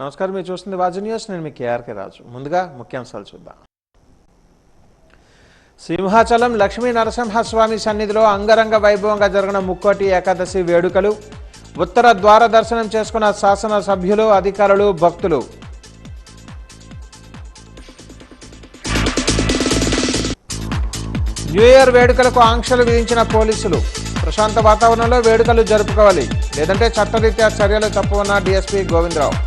నమస్కారం, మీరు చూస్తుంది వాజీ న్యూస్. నేను మీ కేఆర్కే రాజు. ముందుగా ముఖ్యాంశాలు చూద్దాం. సింహాచలం లక్ష్మీ నరసింహస్వామి సన్నిధిలో అంగరంగ వైభవంగా జరిగిన ముక్కోటి ఏకాదశి వేడుకలు. ఉత్తర ద్వార దర్శనం చేసుకున్న శాసన సభ్యులు, అధికారులు, భక్తులు. న్యూ ఇయర్ వేడుకలకు ఆంక్షలు విధించిన పోలీసులు. ప్రశాంత వాతావరణంలో వేడుకలు జరుపుకోవాలి, లేదంటే చట్టరీత్యా చర్యలు తప్పవన్న డీఎస్పీ గోవిందరావు.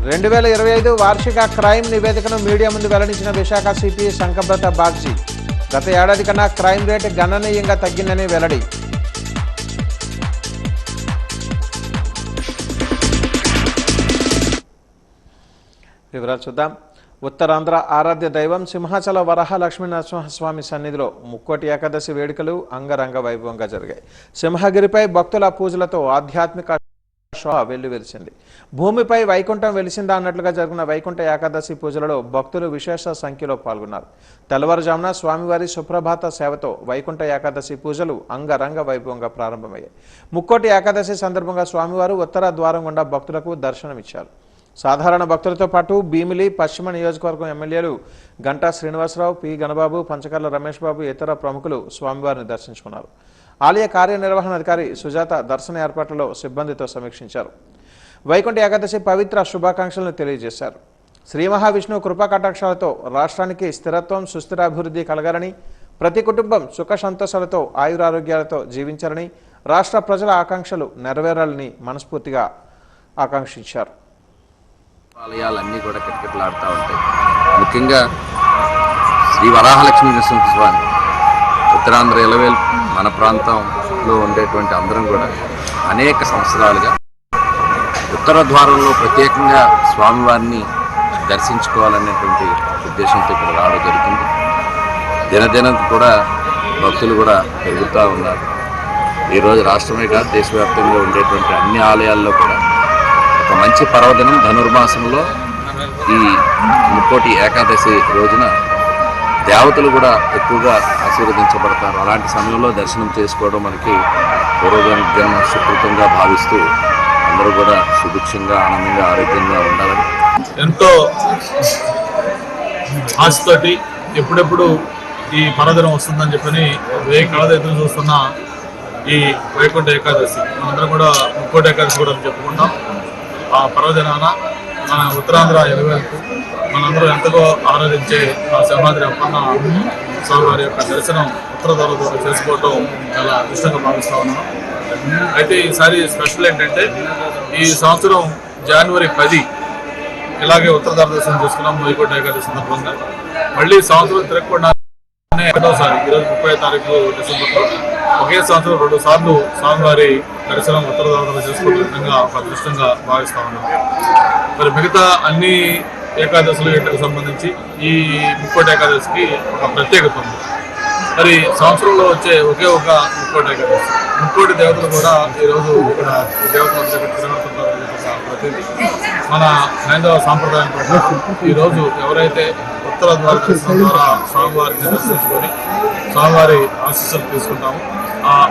రెండు 2025 వార్షిక క్రైమ్ నివేదికను మీడియా ముందు వెల్లడించిన విశాఖ సిపి శంకబ్రత బాగ్జీ. గత ఏడాది కన్నా క్రైమ్ రేటు గణనీయంగా తగ్గిందని వెల్లడి. వివరాలు చూద్దాం. ఉత్తరాంధ్ర ఆరాధ్య దైవం సింహాచల వరహ లక్ష్మీ నరసింహస్వామి సన్నిధిలో ముక్కోటి ఏకాదశి వేడుకలు అంగరంగ వైభవంగా జరిగాయి. సింహగిరిపై భక్తుల పూజలతో ఆధ్యాత్మిక వెల్లువెలిసింది. భూమిపై వైకుంఠం వెలిసిందా అన్నట్లుగా జరిగిన వైకుంఠ ఏకాదశి పూజలలో భక్తులు విశేష సంఖ్యలో పాల్గొన్నారు. తెల్లవారుజామున స్వామివారి సుప్రభాత సేవతో వైకుంఠ ఏకాదశి పూజలు అంగరంగ వైభవంగా ప్రారంభమయ్యాయి. ముక్కోటి ఏకాదశి సందర్భంగా స్వామివారు ఉత్తర ద్వారం గుండా భక్తులకు దర్శనమిచ్చారు. సాధారణ భక్తులతో పాటు భీమిలి పశ్చిమ నియోజకవర్గం ఎమ్మెల్యేలు గంటా శ్రీనివాసరావు, పి గణబాబు, పంచకర్ల రమేష్ బాబు, ఇతర ప్రముఖులు స్వామివారిని దర్శించుకున్నారు. ఆలయ కార్యనిర్వహణాధికారి సుజాత దర్శన ఏర్పాట్లలో సిబ్బందితో సమీక్షించారు. వైకుంఠ ఏకాదశి పవిత్ర శుభాకాంక్షలను తెలియజేశారు. శ్రీ మహావిష్ణువు కృపా కటాక్షాలతో రాష్ట్రానికి స్థిరత్వం, సుస్థిరాభివృద్ధి కలగాలని, ప్రతి కుటుంబం సుఖ సంతోషాలతో ఆయురారోగ్యాలతో జీవించాలని, రాష్ట్ర ప్రజల ఆకాంక్షలు నెరవేరాలని మనస్ఫూర్తిగా ఆకాంక్షించారు. ఆలయాలన్నీ కూడా కిటకిటలాడుతూ ఉంటాయి. ముఖ్యంగా శ్రీ వరాహలక్ష్మీ నరసింహస్వామి ఉత్తరాంధ్ర ఎలవేల్ మన ప్రాంతంలో ఉండేటువంటి అందరం కూడా అనేక సంవత్సరాలుగా ఉత్తర ద్వారంలో ప్రత్యేకంగా స్వామివారిని దర్శించుకోవాలనేటువంటి ఉద్దేశంతో ఇక్కడ రావడం జరుగుతుంది. దినదినం కూడా భక్తులు కూడా పెరుగుతూ ఉన్నారు. ఈరోజు రాష్ట్రమే కాదు, దేశవ్యాప్తంగా ఉండేటువంటి అన్ని ఆలయాల్లో కూడా ఒక మంచి పర్వదినం ధనుర్మాసంలో ఈ ముక్కోటి ఏకాదశి రోజున దేవతలు కూడా ఎక్కువగా ఆశీర్వదించబడతారు. అలాంటి సమయంలో దర్శనం చేసుకోవడం మనకి పూర్వజన్మ సుకృతంగా భావిస్తూ అందరూ కూడా సుభిక్షంగా, ఆనందంగా, ఆరోగ్యంగా ఉండాలని ఎంతో ఆశతోటి ఎప్పుడెప్పుడు ఈ పర్వదినం వస్తుందని చెప్పని వేయి కళతో ఎదురు చూస్తున్న ఈ వైకుంఠ ఏకాదశి మనందరం కూడా ముక్కోటి ఏకాదశి కూడా చెప్పుకుంటాం. ఆ పర్వదినాన మన ఉత్తరాంధ్ర ఎలవేలకు మనందరూ ఎంతగా ఆరాధించే ఆ సింహాద్రి అప్పన్న స్వామివారి యొక్క దర్శనం ఉత్తర ద్వారం ద్వారా చేసుకోవటం చాలా అదృష్టంగా భావిస్తూ ఉన్నాం. అయితే ఈసారి స్పెషల్ ఏంటంటే ఈ సంవత్సరం జనవరి 10 ఇలాగే ఉత్తర ద్వార దర్శనం చేసుకున్నాం వైకుంఠ ఏకాదశి సందర్భంగా. మళ్ళీ సంవత్సరం తిరగకుండా రెండోసారి ఈరోజు 30వ తారీఖు డిసెంబర్లో ఒకే సంవత్సరం 2 సార్లు స్వామివారి దర్శనం ఉత్తర ద్వారం చేసుకునే విధంగా ఒక అదృష్టంగా భావిస్తూ ఉన్నాం. మరి మిగతా అన్ని ఏకాదశులకు సంబంధించి ఈ ముక్కోటి ఏకాదశికి ఒక ప్రత్యేకత ఉంది. మరి సంవత్సరంలో వచ్చే ఒకే ఒక ముక్కోటి ఏకాదశి. ముక్కోటి దేవతలు కూడా ఈరోజు ఇక్కడ దేవతలు ప్రతినిధి మన హైందవ సాంప్రదాయం ప్రకారం ఈరోజు ఎవరైతే ఉత్తర ద్వార దర్శనం ద్వారా స్వామివారిని దర్శించుకొని స్వామివారి ఆశీస్సులు తీసుకుంటామో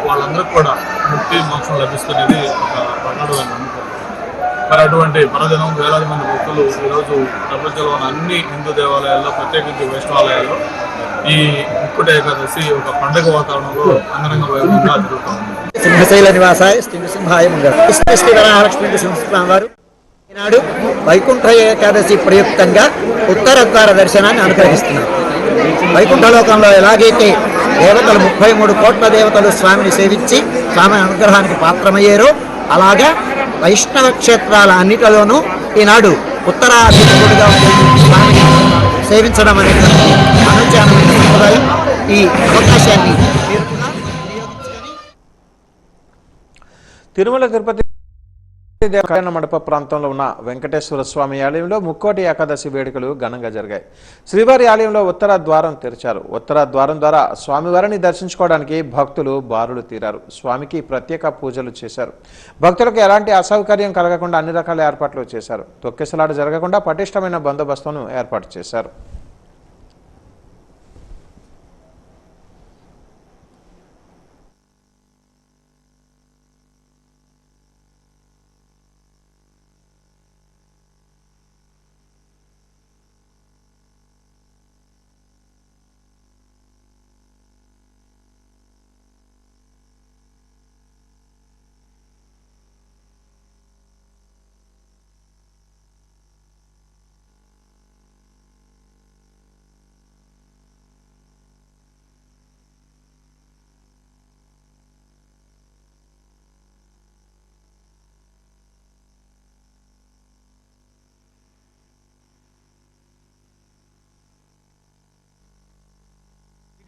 వాళ్ళందరికీ కూడా ముక్తి మోక్షం లభిస్తున్నది ఒక ప్రగాఢమైన నమ్మకం. మరి అటువంటి పర్వదినం వేలాది మంది భక్తులు ఈరోజు ప్రపంచంలో ఉన్న అన్ని హిందూ దేవాలయాల్లో, ప్రత్యేకించి వైష్ణవాలయాల్లో ఈ ముక్కోటి ఏకాదశి ఒక పండుగ వాతావరణంలో అంగరంగ వైభవంగా జరుగుతుంది. సింహశైల నివాసాయ సింహాయ వారు ఈనాడు వైకుంఠ ఏకాదశి ప్రయుక్తంగా ఉత్తర ద్వార దర్శనాన్ని అనుగ్రహిస్తున్నారు. వైకుంఠలోకంలో ఎలాగైతే దేవతలు 33 కోట్ల దేవతలు స్వామిని సేవించి స్వామి అనుగ్రహానికి పాత్రమయ్యారో అలాగా వైష్ణవ క్షేత్రాల అన్నిటిలోనూ ఈనాడు ఉత్తరాధికారుడుగా స్వామిని సేవించడం అనేటువంటి అనుచారమైన సంప్రదాయం. ఈ అవకాశాన్ని తిరుమల తిరుపతి కళ్యాణ మండప ప్రాంతంలో ఉన్న వెంకటేశ్వర స్వామి ఆలయంలో ముక్కోటి ఏకాదశి వేడుకలు ఘనంగా జరిగాయి. శ్రీవారి ఆలయంలో ఉత్తర ద్వారం తెరిచారు. ఉత్తర ద్వారం ద్వారా స్వామివారిని దర్శించుకోవడానికి భక్తులు బారులు తీరారు. స్వామికి ప్రత్యేక పూజలు చేశారు. భక్తులకు ఎలాంటి అసౌకర్యం కలగకుండా అన్ని రకాల ఏర్పాట్లు చేశారు. తొక్కిసలాట జరగకుండా పటిష్టమైన బందోబస్తును ఏర్పాటు చేశారు.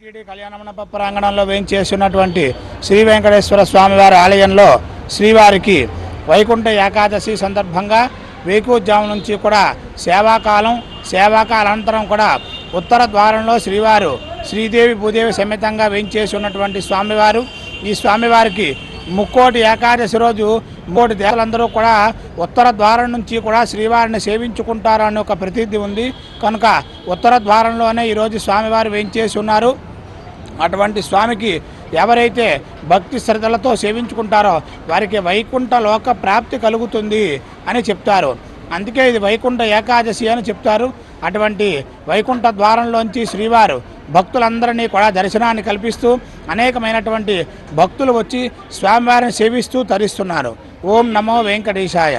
టీటీడీ కళ్యాణమండప ప్రాంగణంలో వేయించేస్తున్నటువంటి శ్రీ వెంకటేశ్వర స్వామివారి ఆలయంలో శ్రీవారికి వైకుంఠ ఏకాదశి సందర్భంగా వేకువజాము నుంచి కూడా సేవాకాల అనంతరం కూడా ఉత్తర ద్వారంలో శ్రీవారు శ్రీదేవి భూదేవి సమేతంగా వేయించేసి ఉన్నటువంటి స్వామివారు ఈ స్వామివారికి ముక్కోటి ఏకాదశి రోజు ముక్కోటి దేవతలందరూ కూడా ఉత్తర ద్వారం నుంచి కూడా శ్రీవారిని సేవించుకుంటారు అనే ఒక ప్రతీతి ఉంది. కనుక ఉత్తర ద్వారంలోనే ఈరోజు స్వామివారు వేయించేసి ఉన్నారు. అటువంటి స్వామికి ఎవరైతే భక్తి శ్రద్ధలతో సేవించుకుంటారో వారికి వైకుంఠ లోక ప్రాప్తి కలుగుతుంది అని చెప్తారు. అందుకే ఇది వైకుంఠ ఏకాదశి అని చెప్తారు. అటువంటి వైకుంఠ ద్వారంలోంచి శ్రీవారు భక్తులందరినీ కూడా దర్శనాన్ని కల్పిస్తూ అనేకమైనటువంటి భక్తులు వచ్చి స్వామివారిని సేవిస్తూ తరిస్తున్నారు. ఓం నమో వెంకటేశాయ.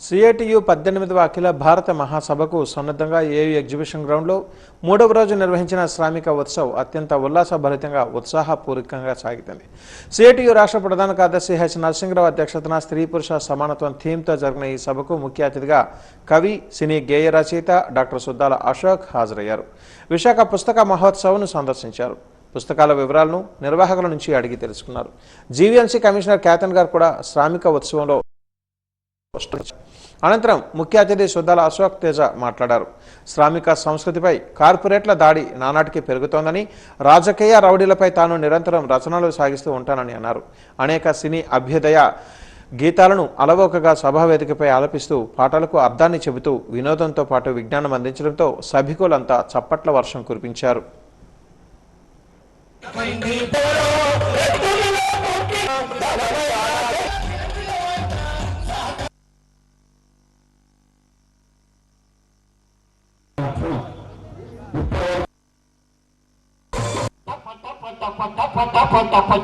సిఐటియు 18వ అఖిల భారత మహాసభకు సన్నద్ధంగా ఏయూ ఎగ్జిబిషన్ గ్రౌండ్లో 3వ రోజు నిర్వహించిన శ్రామిక ఉత్సవ్ అత్యంత ఉల్లాసభరితంగా ఉత్సాహపూర్వకంగా సాగుతుంది. సిఐటియు రాష్ట్ర ప్రధాన కార్యదర్శి హెచ్ నరసింహరావు అధ్యక్షతన స్త్రీ పురుష సమానత్వం థీమ్తో జరిగిన ఈ సభకు ముఖ్య అతిథిగా కవి, సినీ గేయ రచయిత డాక్టర్ సుద్దాల అశోక్ హాజరయ్యారు. విశాఖ పుస్తక మహోత్సవ్ను సందర్శించారు. పుస్తకాల వివరాలను నిర్వాహకుల నుంచి అడిగి తెలుసుకున్నారు. జీవీఎంసీ కమిషనర్ కేతన్ గారు కూడా శ్రామిక ఉత్సవంలో అనంతరం ముఖ్య అతిథి సుద్దాల అశోక్ తేజ మాట్లాడారు. శ్రామిక సంస్కృతిపై కార్పొరేట్ల దాడి నానాటికి పెరుగుతోందని, రాజకీయ రౌడీలపై తాను నిరంతరం రచనలు సాగిస్తూ ఉంటానని అన్నారు. అనేక సినీ అభ్యుదయ గీతాలను అలవోకగా సభావేదికపై ఆలపిస్తూ పాటలకు అర్థాన్ని చెబుతూ వినోదంతో పాటు విజ్ఞానం అందించడంతో సభికులంతా చప్పట్ల వర్షం కురిపించారు.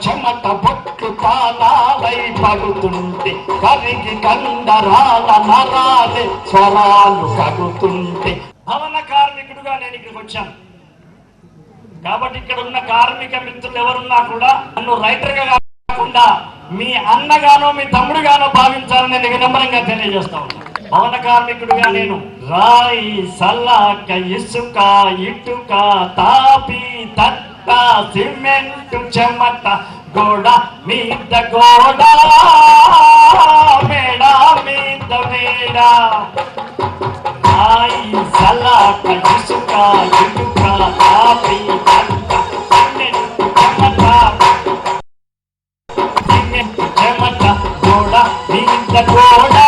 చెమట బొట్టు తాళాలై పడుతుంటే కరిగి కండరాల నరాలే స్వరాలు కడుతుంటే భవన కార్మికుడుగా నేను ఇక్కడికి వచ్చాను. కాబట్టి ఇక్కడ ఉన్న కార్మిక మిత్రులు ఎవరున్నా కూడా నన్ను రైటర్గా కాకుండా మీ అన్నగానో మీ తమ్ముడుగానో భావించాలని నేను వినమ్రంగా తెలియజేస్తా ఉన్నాను. భవన కార్మికుడుగా నేను రాయి, సల్లాక, ఇసుక, ఇటుక, తాపి, తట్ట, సిమెంట్, చెమట, గోడ మీద గోడ, మేడ మీద మేడ, రాయి, సల్లాక, ఇసుక, ఇటుక, తాపి, తట్ట, సిమెంట్, చెమట, గోడ మీద గోడ,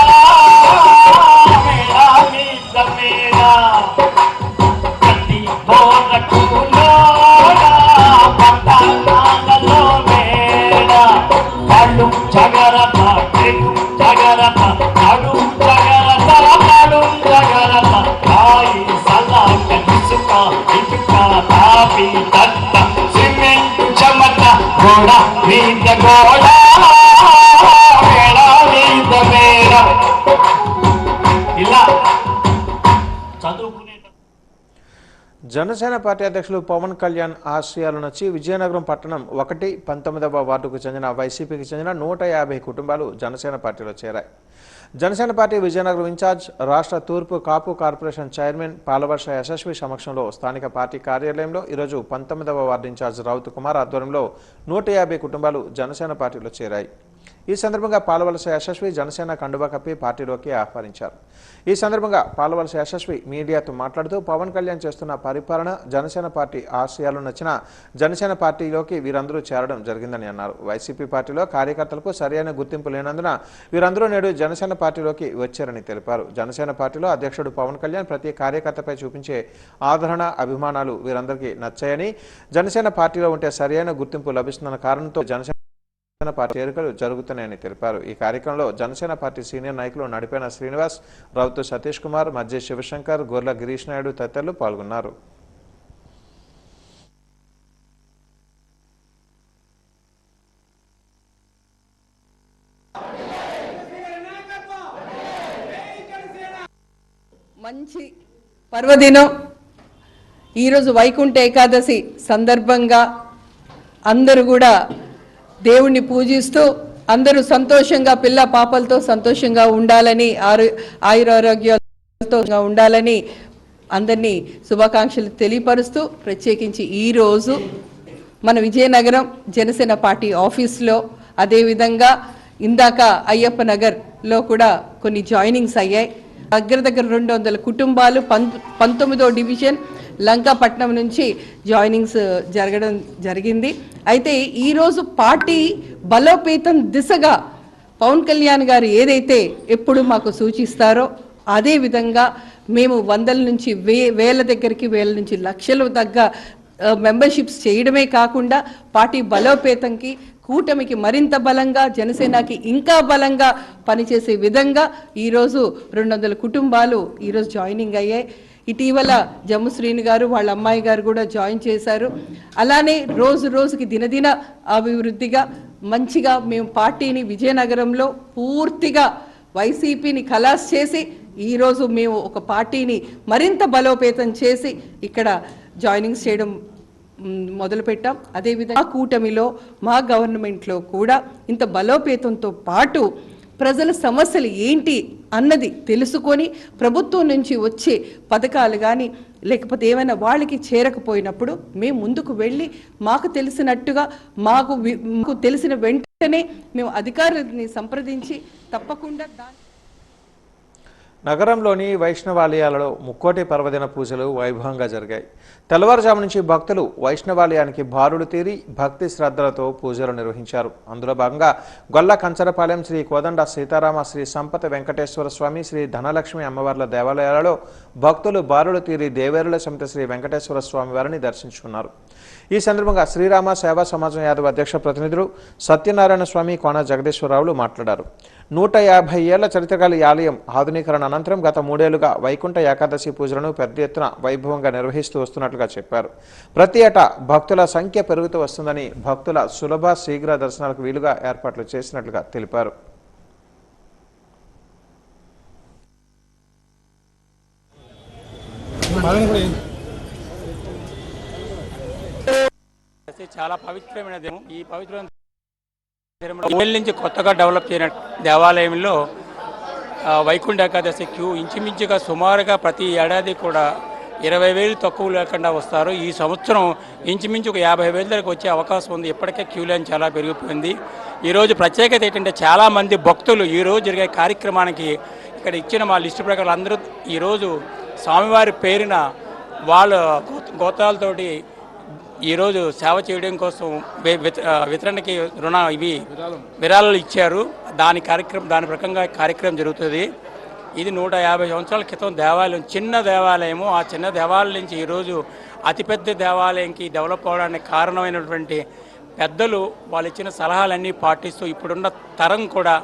జనసేన పార్టీ అధ్యక్షులు పవన్ కళ్యాణ్ ఆశయాలు నచ్చి విజయనగరం పట్టణం 19వ వార్డుకు చెందిన వైసీపీకి చెందిన 150 కుటుంబాలు జనసేన పార్టీలో చేరాయి. జనసేన పార్టీ విజయనగరం ఇన్ఛార్జ్, రాష్ట్ర తూర్పు కాపు కార్పొరేషన్ చైర్మన్ పాలవర్ష యశస్వి సమక్షంలో స్థానిక పార్టీ కార్యాలయంలో ఈరోజు 19వ వార్డు ఇన్ఛార్జ్ రౌత్ కుమార్ ఆధ్వర్యంలో 150 కుటుంబాలు జనసేన పార్టీలో చేరాయి. ఈ సందర్భంగా పాలవలస యశస్వి జనసేన కండువా కప్పి పార్టీలోకి ఆహ్వానించారు. ఈ సందర్భంగా పాలవలస యశస్వి మీడియాతో మాట్లాడుతూ పవన్ కళ్యాణ్ చేస్తున్న పరిపాలన, జనసేన పార్టీ ఆశయాలు నచ్చిన జనసేన పార్టీలోకి వీరందరూ చేరడం జరిగిందని అన్నారు. వైసీపీ పార్టీలో కార్యకర్తలకు సరైన గుర్తింపు లేనందున వీరందరూ నేడు జనసేన పార్టీలోకి వచ్చారని తెలిపారు. జనసేన పార్టీలో అధ్యక్షుడు పవన్ కళ్యాణ్ ప్రతి కార్యకర్తపై చూపించే ఆదరణ, అభిమానాలు వీరందరికీ నచ్చాయని, జనసేన పార్టీలో ఉంటే సరైన గుర్తింపు లభిస్తుందన్న కారణంతో జనసేన పార్టీ చేరికలు జరుగుతున్నాయని తెలిపారు. ఈ కార్యక్రమంలో జనసేన పార్టీ సీనియర్ నాయకులు నడిపేన శ్రీనివాస్, రౌతు సతీష్ కుమార్, మధ్య శివశంకర్, గొర్ల గిరీష్ నాయుడు తదితరులు పాల్గొన్నారు. మంచి పర్వదినం ఈరోజు వైకుంఠ ఏకాదశి సందర్భంగా అందరూ కూడా దేవుణ్ణి పూజిస్తూ అందరూ సంతోషంగా పిల్ల పాపలతో సంతోషంగా ఉండాలని, ఆయురారోగ్యాలతో ఉండాలని అందరినీ శుభాకాంక్షలు తెలియపరుస్తూ ప్రత్యేకించి ఈరోజు మన విజయనగరం జనసేన పార్టీ ఆఫీస్లో, అదేవిధంగా ఇందాక అయ్యప్ప నగర్లో కూడా కొన్ని జాయినింగ్స్ అయ్యాయి. దగ్గర 200 కుటుంబాలు 19వ డివిజన్ లంకాపట్నం నుంచి జాయినింగ్స్ జరగడం జరిగింది. అయితే ఈరోజు పార్టీ బలోపేతం దిశగా పవన్ కళ్యాణ్ గారు ఏదైతే ఎప్పుడు మాకు సూచిస్తారో అదే విధంగా మేము 100 నుంచి 1000 దగ్గరికి 1000 నుంచి లక్షలు దగ్గ మెంబర్షిప్స్ చేయడమే కాకుండా పార్టీ బలోపేతంకి, కూటమికి మరింత బలంగా, జనసేనకి ఇంకా బలంగా పనిచేసే విధంగా ఈరోజు 200 కుటుంబాలు ఈరోజు జాయినింగ్ అయ్యాయి. ఇటీవల జమ్ము శ్రీని గారు వాళ్ళ అమ్మాయి గారు కూడా జాయిన్ చేశారు. అలానే రోజుకి దినదిన అభివృద్ధిగా మంచిగా మేము పార్టీని విజయనగరంలో పూర్తిగా వైసీపీని ఖలాస్ చేసి ఈరోజు మేము ఒక పార్టీని మరింత బలోపేతం చేసి ఇక్కడ జాయినింగ్స్ చేయడం మొదలుపెట్టాం. అదేవిధంగా కూటమిలో మా గవర్నమెంట్లో కూడా ఇంత బలోపేతంతో పాటు ప్రజల సమస్యలు ఏంటి అన్నది తెలుసుకొని ప్రభుత్వం నుంచి వచ్చే పథకాలు కానీ లేకపోతే ఏమైనా వాళ్ళకి చేరకపోయినప్పుడు మేము ముందుకు వెళ్ళి మాకు తెలిసినట్టుగా మాకు తెలిసిన వెంటనే మేము అధికారులని సంప్రదించి తప్పకుండా నగరంలోని వైష్ణవాలయాలలో ముక్కోటి పర్వదిన పూజలు వైభవంగా జరిగాయి. తెల్లవారుజాము నుంచి భక్తులు వైష్ణవాలయానికి బారులు తీరి భక్తి శ్రద్ధలతో పూజలు నిర్వహించారు. అందులో భాగంగా గొల్ల కంచరపాలెం శ్రీ కోదండ సీతారామ శ్రీ సంపత వెంకటేశ్వర స్వామి శ్రీ ధనలక్ష్మి అమ్మవార్ల దేవాలయాలలో భక్తులు బారులు తీరి దేవేరుల సమిత శ్రీ వెంకటేశ్వర స్వామి వారిని దర్శించుకున్నారు. ఈ సందర్భంగా శ్రీరామ సేవా సమాజం యాదవ్ అధ్యక్ష ప్రతినిధులు సత్యనారాయణ స్వామి, కోన జగదీశ్వరరావులు మాట్లాడారు. 150 ఏళ్ల చరిత్రగల ఈ ఆలయం ఆధునీకరణ అనంతరం గత 3 ఏళ్లుగా వైకుంఠ ఏకాదశి పూజలను పెద్ద ఎత్తున వైభవంగా నిర్వహిస్తూ వస్తున్నట్లుగా చెప్పారు. ప్రతి ఏటా భక్తుల సంఖ్య పెరుగుతూ వస్తుందని, భక్తుల సులభ శీఘ్ర దర్శనాలకు వీలుగా ఏర్పాట్లు చేసినట్లుగా తెలిపారు. చాలా పవిత్రమైన దేవం. ఈ పవిత్రమైన నుంచి కొత్తగా డెవలప్ చేయన దేవాలయంలో వైకుంఠ ఏకాదశి క్యూ ఇంచుమించుగా సుమారుగా ప్రతి ఏడాది కూడా 20,000 తక్కువ లేకుండా వస్తారు. ఈ సంవత్సరం ఇంచుమించు ఒక 50,000 దగ్గరకు వచ్చే అవకాశం ఉంది. ఇప్పటికే క్యూ లైన్ చాలా పెరిగిపోయింది. ఈరోజు ప్రత్యేకత ఏంటంటే చాలామంది భక్తులు ఈరోజు జరిగే కార్యక్రమానికి ఇక్కడ ఇచ్చిన మా లిస్టు ప్రకారం అందరూ ఈరోజు స్వామివారి పేరున వాళ్ళ గోత్రాలతోటి ఈరోజు సేవ చేయడం కోసం వితరణకి విరాళాలు ఇచ్చారు. దాని ప్రకారంగా కార్యక్రమం జరుగుతుంది. ఇది 150 సంవత్సరాల క్రితం దేవాలయం, చిన్న దేవాలయము. ఆ చిన్న దేవాలయం నుంచి ఈరోజు అతిపెద్ద దేవాలయంకి డెవలప్ అవడానికి కారణమైనటువంటి పెద్దలు వాళ్ళు ఇచ్చిన సలహాలన్నీ పాటిస్తూ ఇప్పుడున్న తరం కూడా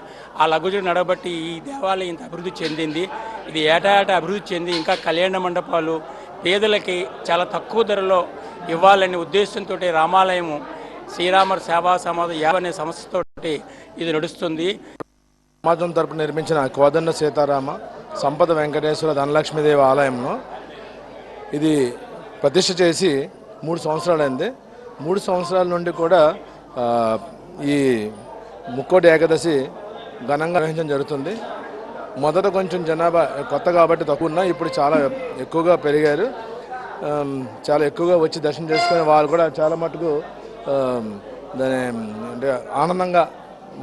ఆ లగుజు నడబట్టి ఈ దేవాలయం ఇంత అభివృద్ధి చెందింది. ఇది ఏటా అభివృద్ధి చెంది ఇంకా కళ్యాణ మండపాలు పేదలకి చాలా తక్కువ ధరలో ఇవ్వాలనే ఉద్దేశంతో రామాలయము శ్రీరామ సేవా సమాజం అనే సంస్థతో ఇది నడుస్తుంది. సమాజం తరపున నిర్మించిన కోదండ సీతారామ సంపద వెంకటేశ్వర ధనలక్ష్మీదేవి ఆలయంలో ఇది ప్రతిష్ఠ చేసి 3 సంవత్సరాలైంది. 3 సంవత్సరాల నుండి కూడా ఈ ముక్కోటి ఏకాదశి ఘనంగా నిర్వహించడం జరుగుతుంది. మొదట కొంచెం జనాభా కొత్త కాబట్టి తక్కువ ఉన్నా ఇప్పుడు చాలా ఎక్కువగా పెరిగారు. చాలా ఎక్కువగా వచ్చి దర్శనం చేసుకుని వాళ్ళు కూడా చాలా మటుకు దాని అంటే ఆనందంగా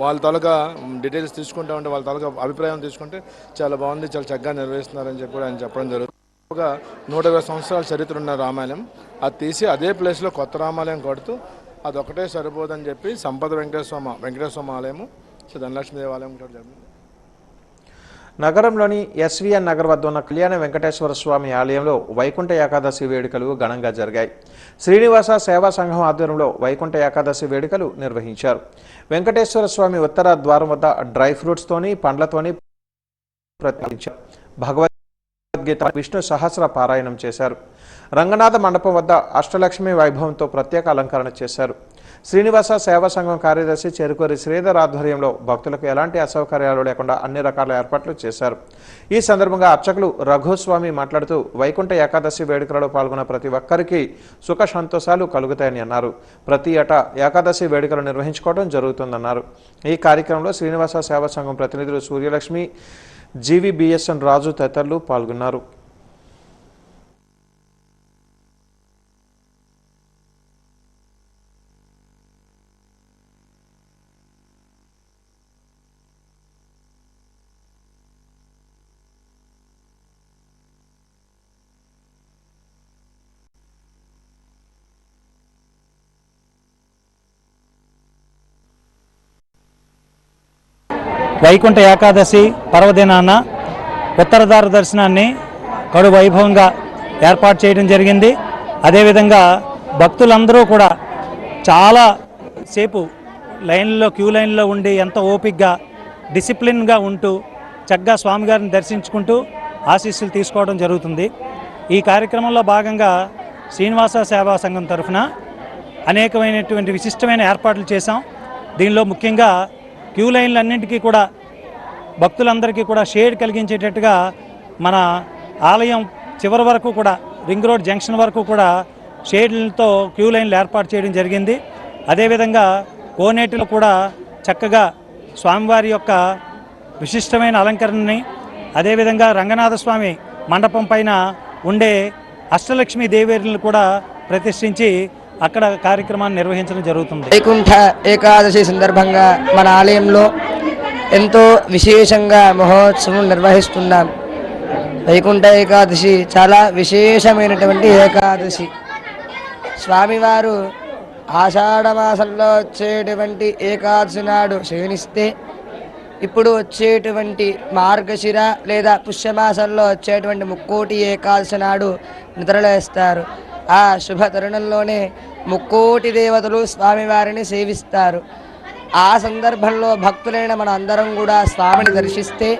వాళ్ళ తాలూకా డీటెయిల్స్ తీసుకుంటూ ఉంటే వాళ్ళ తాలూకా అభిప్రాయం తీసుకుంటే చాలా బాగుంది, చాలా చక్కగా నిర్వహిస్తున్నారని చెప్పి కూడా ఆయన చెప్పడం జరుగుతుంది. ఒక 120 సంవత్సరాల చరిత్ర ఉన్న రామాలయం అది తీసి అదే ప్లేస్లో కొత్త రామాలయం కడుతూ అదొకటే సరిపోదని చెప్పి సంపద వెంకటేశ్వర ఆలయము ధనలక్ష్మీ దేవాలయం కూడా జరిగింది. నగరంలోని ఎస్వీఎన్ నగర్ వద్ద ఉన్న కళ్యాణ వెంకటేశ్వర స్వామి ఆలయంలో వైకుంఠ ఏకాదశి వేడుకలు ఘనంగా జరిగాయి. శ్రీనివాస సేవా సంఘం ఆధ్వర్యంలో వైకుంఠ ఏకాదశి వేడుకలు నిర్వహించారు. వెంకటేశ్వర స్వామి ఉత్తర ద్వారం వద్ద డ్రై ఫ్రూట్స్తోని పండ్లతోని ప్రతిష్ఠించారు. భగవద్గీత విష్ణు సహస్ర పారాయణం చేశారు. రంగనాథ మండపం వద్ద అష్టలక్ష్మి వైభవంతో ప్రత్యేక అలంకరణ చేశారు. శ్రీనివాస సేవా సంఘం కార్యదర్శి చెరుకూరి శ్రీధర్ ఆధ్వర్యంలో భక్తులకు ఎలాంటి అసౌకర్యాలు లేకుండా అన్ని రకాల ఏర్పాట్లు చేశారు. ఈ సందర్భంగా అర్చకులు రఘుస్వామి మాట్లాడుతూ వైకుంఠ ఏకాదశి వేడుకలలో పాల్గొన్న ప్రతి ఒక్కరికి సుఖ సంతోషాలు కలుగుతాయని అన్నారు. ప్రతి ఏటా ఏకాదశి వేడుకలు నిర్వహించుకోవడం జరుగుతుందన్నారు. ఈ కార్యక్రమంలో శ్రీనివాస సేవా సంఘం ప్రతినిధులు సూర్యలక్ష్మి, జీవీబీఎస్ఎన్ రాజు తదితరులు పాల్గొన్నారు. వైకుంఠ ఏకాదశి పర్వదినాన ఉత్తరద్వార దర్శనాన్ని కడు వైభవంగా ఏర్పాటు చేయడం జరిగింది. అదేవిధంగా భక్తులందరూ కూడా చాలా సేపు క్యూ లైన్లో ఉండి ఎంతో ఓపికగా డిసిప్లిన్గా ఉంటూ చక్కగా స్వామివారిని దర్శించుకుంటూ ఆశీస్సులు తీసుకోవడం జరుగుతుంది. ఈ కార్యక్రమంలో భాగంగా శ్రీనివాస సేవా సంఘం తరఫున అనేకమైనటువంటి విశిష్టమైన ఏర్పాట్లు చేశాం. దీనిలో ముఖ్యంగా క్యూ లైన్లన్నింటికీ కూడా భక్తులందరికీ కూడా షేడ్ కలిగించేటట్టుగా మన ఆలయం చివరి వరకు కూడా రింగ్ రోడ్ జంక్షన్ వరకు కూడా షేడ్లతో క్యూ లైన్లు ఏర్పాటు చేయడం జరిగింది. అదేవిధంగా కోనేటిలో కూడా చక్కగా స్వామివారి యొక్క విశిష్టమైన అలంకరణని, అదేవిధంగా రంగనాథ స్వామి మండపం పైన ఉండే అష్టలక్ష్మి దేవేరులను కూడా ప్రతిష్ఠించి అక్కడ కార్యక్రమాన్ని నిర్వహించడం జరుగుతుంది. వైకుంఠ ఏకాదశి సందర్భంగా మన ఆలయంలో ఎంతో విశేషంగా మహోత్సవం నిర్వహిస్తున్నాం. వైకుంఠ ఏకాదశి చాలా విశేషమైనటువంటి ఏకాదశి. స్వామివారు ఆషాఢ మాసంలో వచ్చేటువంటి ఏకాదశి నాడు శయనిస్తే ఇప్పుడు వచ్చేటువంటి మార్గశిర లేదా పుష్యమాసంలో వచ్చేటువంటి ముక్కోటి ఏకాదశి నాడు నిద్రలేస్తారు. ఆ శుభ తరుణంలోనే ముక్కోటి దేవతలు స్వామివారిని సేవిస్తారు. ఆ సందర్భంలో భక్తులైన మన అందరం కూడా స్వామిని దర్శిస్తే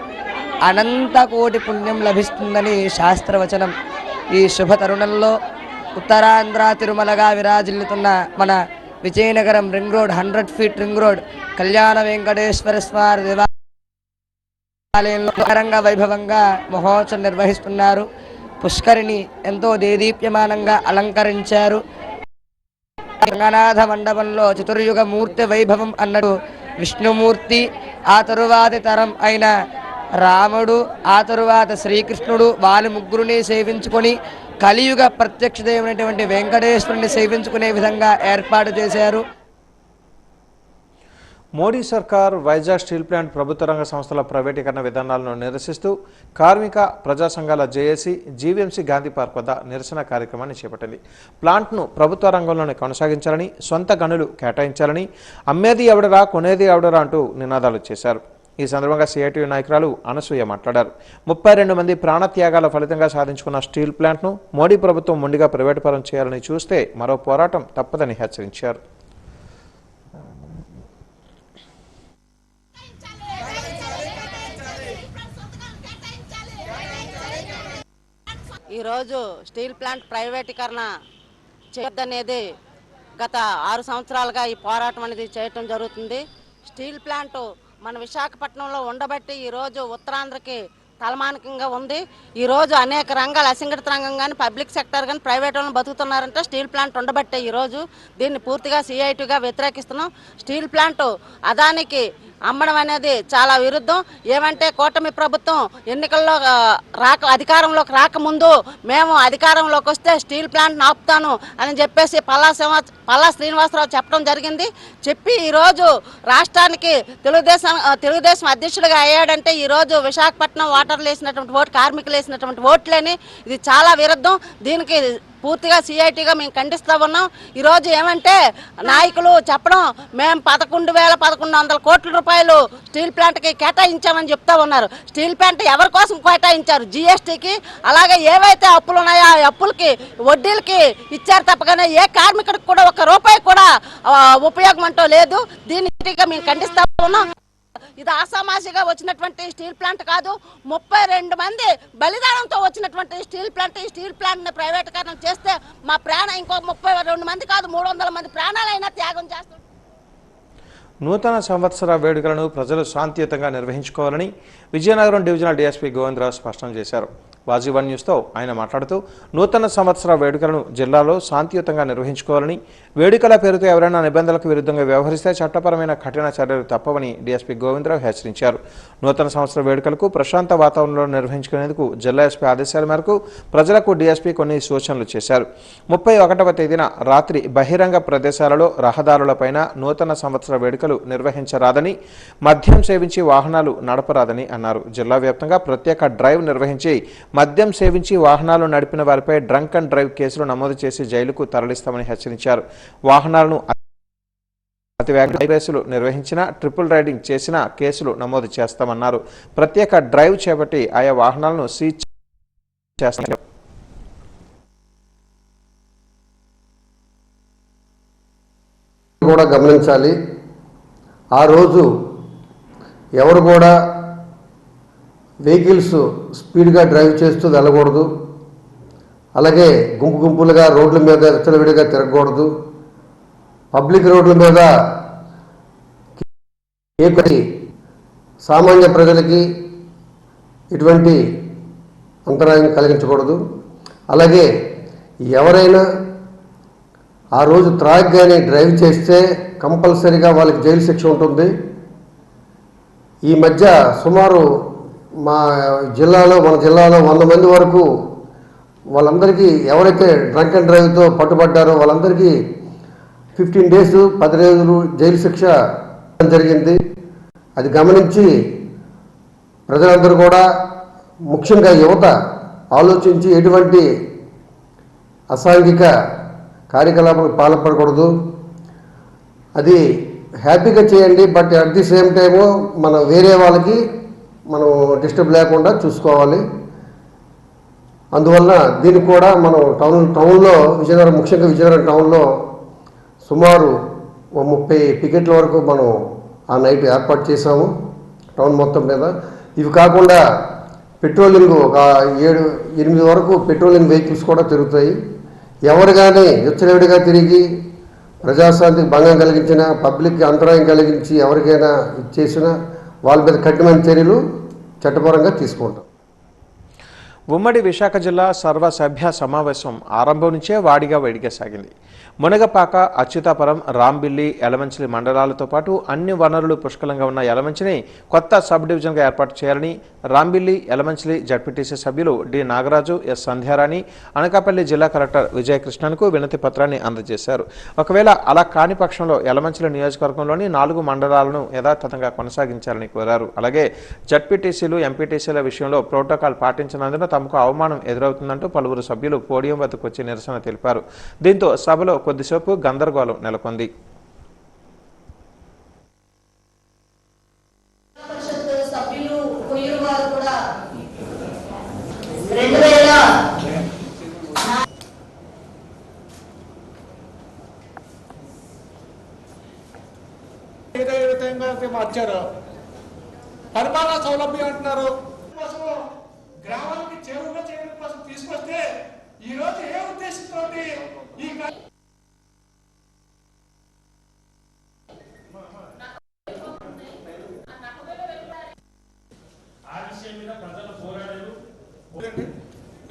అనంత కోటి పుణ్యం లభిస్తుందని శాస్త్రవచనం. ఈ శుభ తరుణంలో ఉత్తరాంధ్ర తిరుమలగా విరాజిల్లుతున్న మన Vizianagaram ring road 100 feet ring road కళ్యాణ వెంకటేశ్వర స్వామి దేవాలయంలో అంగరంగ వైభవంగా మహోత్సవం నిర్వహిస్తున్నారు. పుష్కరిని ఎంతో దేదీప్యమానంగా అలంకరించారు. రంగనాథ మండపంలో చతుర్యుగ మూర్తి వైభవం అన్నట్టు విష్ణుమూర్తి, ఆ తరువాతి తరం అయిన రాముడు, ఆ తరువాత శ్రీకృష్ణుడు, వారి ముగ్గురుని సేవించుకొని కలియుగ ప్రత్యక్ష దేవుడైనటువంటి వెంకటేశ్వరుని సేవించుకునే విధంగా ఏర్పాటు చేశారు. మోడీ సర్కార్ వైజాగ్ స్టీల్ ప్లాంట్ ప్రభుత్వ రంగ సంస్థల ప్రైవేటీకరణ విధానాలను నిరసిస్తూ కార్మిక ప్రజా సంఘాల జేఏసీ జీవీఎంసీ గాంధీ పార్క్ వద్ద నిరసన కార్యక్రమాన్ని చేపట్టింది. ప్లాంట్ను ప్రభుత్వ రంగంలోనే కొనసాగించాలని, సొంత గనులు కేటాయించాలని, అమ్మేది ఎవడరా కొనేది ఎవడరా అంటూ నినాదాలు చేశారు. ఈ సందర్భంగా సిఐటియు నాయకురాలు అనసూయ మాట్లాడారు. 32 మంది ప్రాణత్యాగాల ఫలితంగా సాధించుకున్న స్టీల్ ప్లాంట్ను మోడీ ప్రభుత్వం మొండిగా ప్రైవేటుపరం చేయాలని చూస్తే మరో పోరాటం తప్పదని హెచ్చరించారు. ఈరోజు స్టీల్ ప్లాంట్ ప్రైవేటీకరణ చేయొద్దనేది గత 6 సంవత్సరాలుగా ఈ పోరాటం అనేది చేయటం జరుగుతుంది. స్టీల్ ప్లాంట్ మన విశాఖపట్నంలో ఉండబట్టి ఈరోజు ఉత్తరాంధ్రకి తలమానికంగా ఉంది. ఈరోజు అనేక రంగాలు, అసంఘటిత రంగం కానీ, పబ్లిక్ సెక్టర్ కానీ, ప్రైవేట్ వాళ్ళని బతుకుతున్నారంటే స్టీల్ ప్లాంట్ ఉండబట్టే ఈరోజు దీన్ని పూర్తిగా సిఐటిగా వ్యతిరేకిస్తున్నాం. స్టీల్ ప్లాంట్ అదానికి అమ్మడం అనేది చాలా విరుద్ధం. ఏమంటే కూటమి ప్రభుత్వం ఎన్నికల్లో అధికారంలోకి రాకముందు మేము అధికారంలోకి వస్తే స్టీల్ ప్లాంట్ ఆపుతాను అని చెప్పేసి పల్లా శ్రీనివాసరావు చెప్పడం జరిగింది. చెప్పి ఈరోజు రాష్ట్రానికి తెలుగుదేశం అధ్యక్షుడిగా అయ్యాడంటే ఈరోజు విశాఖపట్నం వాటర్లు వేసినటువంటి ఓటు, కార్మికులు వేసినటువంటి ఓట్లేని ఇది చాలా విరుద్ధం. దీనికి పూర్తిగా సిఐటిగా మేము ఖండిస్తూ ఉన్నాం. ఈరోజు ఏమంటే నాయకులు చెప్పడం మేము 11,100 కోట్ల రూపాయలు స్టీల్ ప్లాంట్కి కేటాయించామని చెప్తా ఉన్నారు. స్టీల్ ప్లాంట్ ఎవరి కోసం కేటాయించారు? జీఎస్టీకి. అలాగే ఏవైతే అప్పులు ఉన్నాయో ఆ అప్పులకి వడ్డీలకి ఇచ్చారు తప్పగానే ఏ కార్మికుడికి కూడా 1 రూపాయి కూడా ఉపయోగం అంటూ లేదు. దీన్ని మేము ఖండిస్తూ ఉన్నాం. ఇది ఆసామాసిగా వచ్చినటువంటి స్టీల్ ప్లాంట్ కాదు. 32 మంది బలిదానంతో వచ్చినటువంటి స్టీల్ ప్లాంట్. ఈ స్టీల్ ప్లాంట్ ని ప్రైవేటీకరణ చేస్తే మా ప్రాణం ఇంకో 32 మంది కాదు 300 మంది ప్రాణాలైనా త్యాగం చేస్తాం. నూతన సంవత్సర వేడుకలను ప్రజలు శాంతియుతంగా నిర్వహించుకోవాలని విజయనగరం డివిజనల్ డీఎస్పీ గోవిందరావు స్పష్టం చేశారు. వాజీ1 న్యూస్తో ఆయన మాట్లాడుతూ నూతన సంవత్సర వేడుకలను జిల్లాలో శాంతియుతంగా నిర్వహించుకోవాలని, వేడుకల పేరుతో ఎవరైనా నిబంధనలకు విరుద్ధంగా వ్యవహరిస్తే చట్టపరమైన కఠిన చర్యలు తప్పవని డీఎస్పీ గోవిందరావు హెచ్చరించారు. నూతన సంవత్సర వేడుకలకు ప్రశాంత వాతావరణంలో నిర్వహించుకునేందుకు జిల్లా ఎస్పీ ఆదేశాల మేరకు ప్రజలకు డీఎస్పీ కొన్ని సూచనలు చేశారు. 31వ తేదీన రాత్రి బహిరంగ ప్రదేశాలలో, రహదారులపైన నూతన సంవత్సర వేడుకలు నిర్వహించరాదని, మద్యం సేవించి వాహనాలు నడపరాదని అన్నారు. జిల్లా వ్యాప్తంగా ప్రత్యేక డ్రైవ్ నిర్వహించి మద్యం సేవించి వాహనాలు నడిపిన వారిపై డ్రంక్ అండ్ డ్రైవ్ కేసులు నమోదు చేసి జైలుకు తరలిస్తామని హెచ్చరించారు. వాహనాలను అతివేగ రేసులు నిర్వహించినా ట్రిపుల్ రైడింగ్ చేసినా కేసులు నమోదు చేస్తామన్నారు. ప్రత్యేక డ్రైవ్ చేపట్టి ఆయా వాహనాలను సీజ్ చేస్తారు. కూడా గమనించాలి. ఆ రోజు ఎవరు కూడా వెహికల్స్ స్పీడ్గా డ్రైవ్ చేస్తూ వెళ్ళకూడదు. అలాగే గుంపులుగా రోడ్ల మీద విచ్చలవిడిగా తిరగకూడదు. పబ్లిక్ రోడ్ల మీద సామాన్య ప్రజలకి ఎటువంటి అంతరాయం కలిగించకూడదు. అలాగే ఎవరైనా ఆ రోజు త్రాగి కానీ డ్రైవ్ చేస్తే కంపల్సరీగా వాళ్ళకి జైలు శిక్ష ఉంటుంది. ఈ మధ్య సుమారు మన జిల్లాలో 100 మంది వరకు వాళ్ళందరికీ ఎవరైతే డ్రంక్ అండ్ డ్రైవ్తో పట్టుబడ్డారో వాళ్ళందరికీ 15 days 10 రోజులు జైలు శిక్ష జరిగింది. అది గమనించి ప్రజలందరూ కూడా ముఖ్యంగా యువత ఆలోచించి ఎటువంటి అసాంఘిక కార్యకలాపాలకు పాల్పడకూడదు. అది హ్యాపీగా చేయండి, but at the same time మనం వేరే వాళ్ళకి మనం డిస్టర్బ్ లేకుండా చూసుకోవాలి. అందువల్ల దీనికి కూడా మనం టౌన్లో విజయనగరం, ముఖ్యంగా విజయనగరం టౌన్లో సుమారు 30 పికెట్ల వరకు మనం ఆ నైట్ ఏర్పాటు చేశాము టౌన్ మొత్తం మీద. ఇవి కాకుండా పెట్రోలింగ్ ఒక 7-8 వరకు పెట్రోలింగ్ వెహికల్స్ కూడా తిరుగుతాయి. ఎవరు కానీ విచ్చలవిడిగా తిరిగి ప్రజాశాంతికి భంగం కలిగించినా, పబ్లిక్కి అంతరాయం కలిగించి ఎవరికైనా ఇచ్చేసినా వాళ్ళ మీద కఠినమైన చర్యలు చట్టపరంగా తీసుకుంటాం. ఉమ్మడి విశాఖ జిల్లా సర్వసభ్య సమావేశం ఆరంభం నుంచే వేడిగా సాగింది. మునగపాక, అచ్యుతాపురం, రాంబిల్లి, యలమంచిలి మండలాలతో పాటు అన్ని వనరులు పుష్కలంగా ఉన్న యలమంచిని కొత్త సబ్ డివిజన్గా ఏర్పాటు చేయాలని రాంబిల్లి, యలమంచిలి జడ్పీటీసీ సభ్యులు డి నాగరాజు, ఎస్ సంధ్యారాణి అనకాపల్లి జిల్లా కలెక్టర్ విజయకృష్ణన్కు వినతి పత్రాన్ని అందజేశారు. ఒకవేళ అలా కాని పక్షంలో యలమంచిలి నియోజకవర్గంలోని 4 మండలాలను యథాతథంగా కొనసాగించాలని కోరారు. అలాగే జడ్పీటీసీలు, ఎంపీటీసీల విషయంలో ప్రోటోకాల్ పాటించినందున తమకు అవమానం ఎదురవుతుందంటూ పలువురు సభ్యులు పోడియం వద్దకు వచ్చి నిరసన తెలిపారు. దీంతో సభలో కొద్దిసేపు గందరగోళం నెలకొంది. మార్చారు, పరిపాలనా సౌలభ్యం అంటున్నారు. గ్రామానికి చేరువుగా చేయడం కోసం తీసుకొస్తే ఈ రోజు ఏ ఉద్దేశంతో ఈ విషయం మీద ప్రజలు పోరాడారు.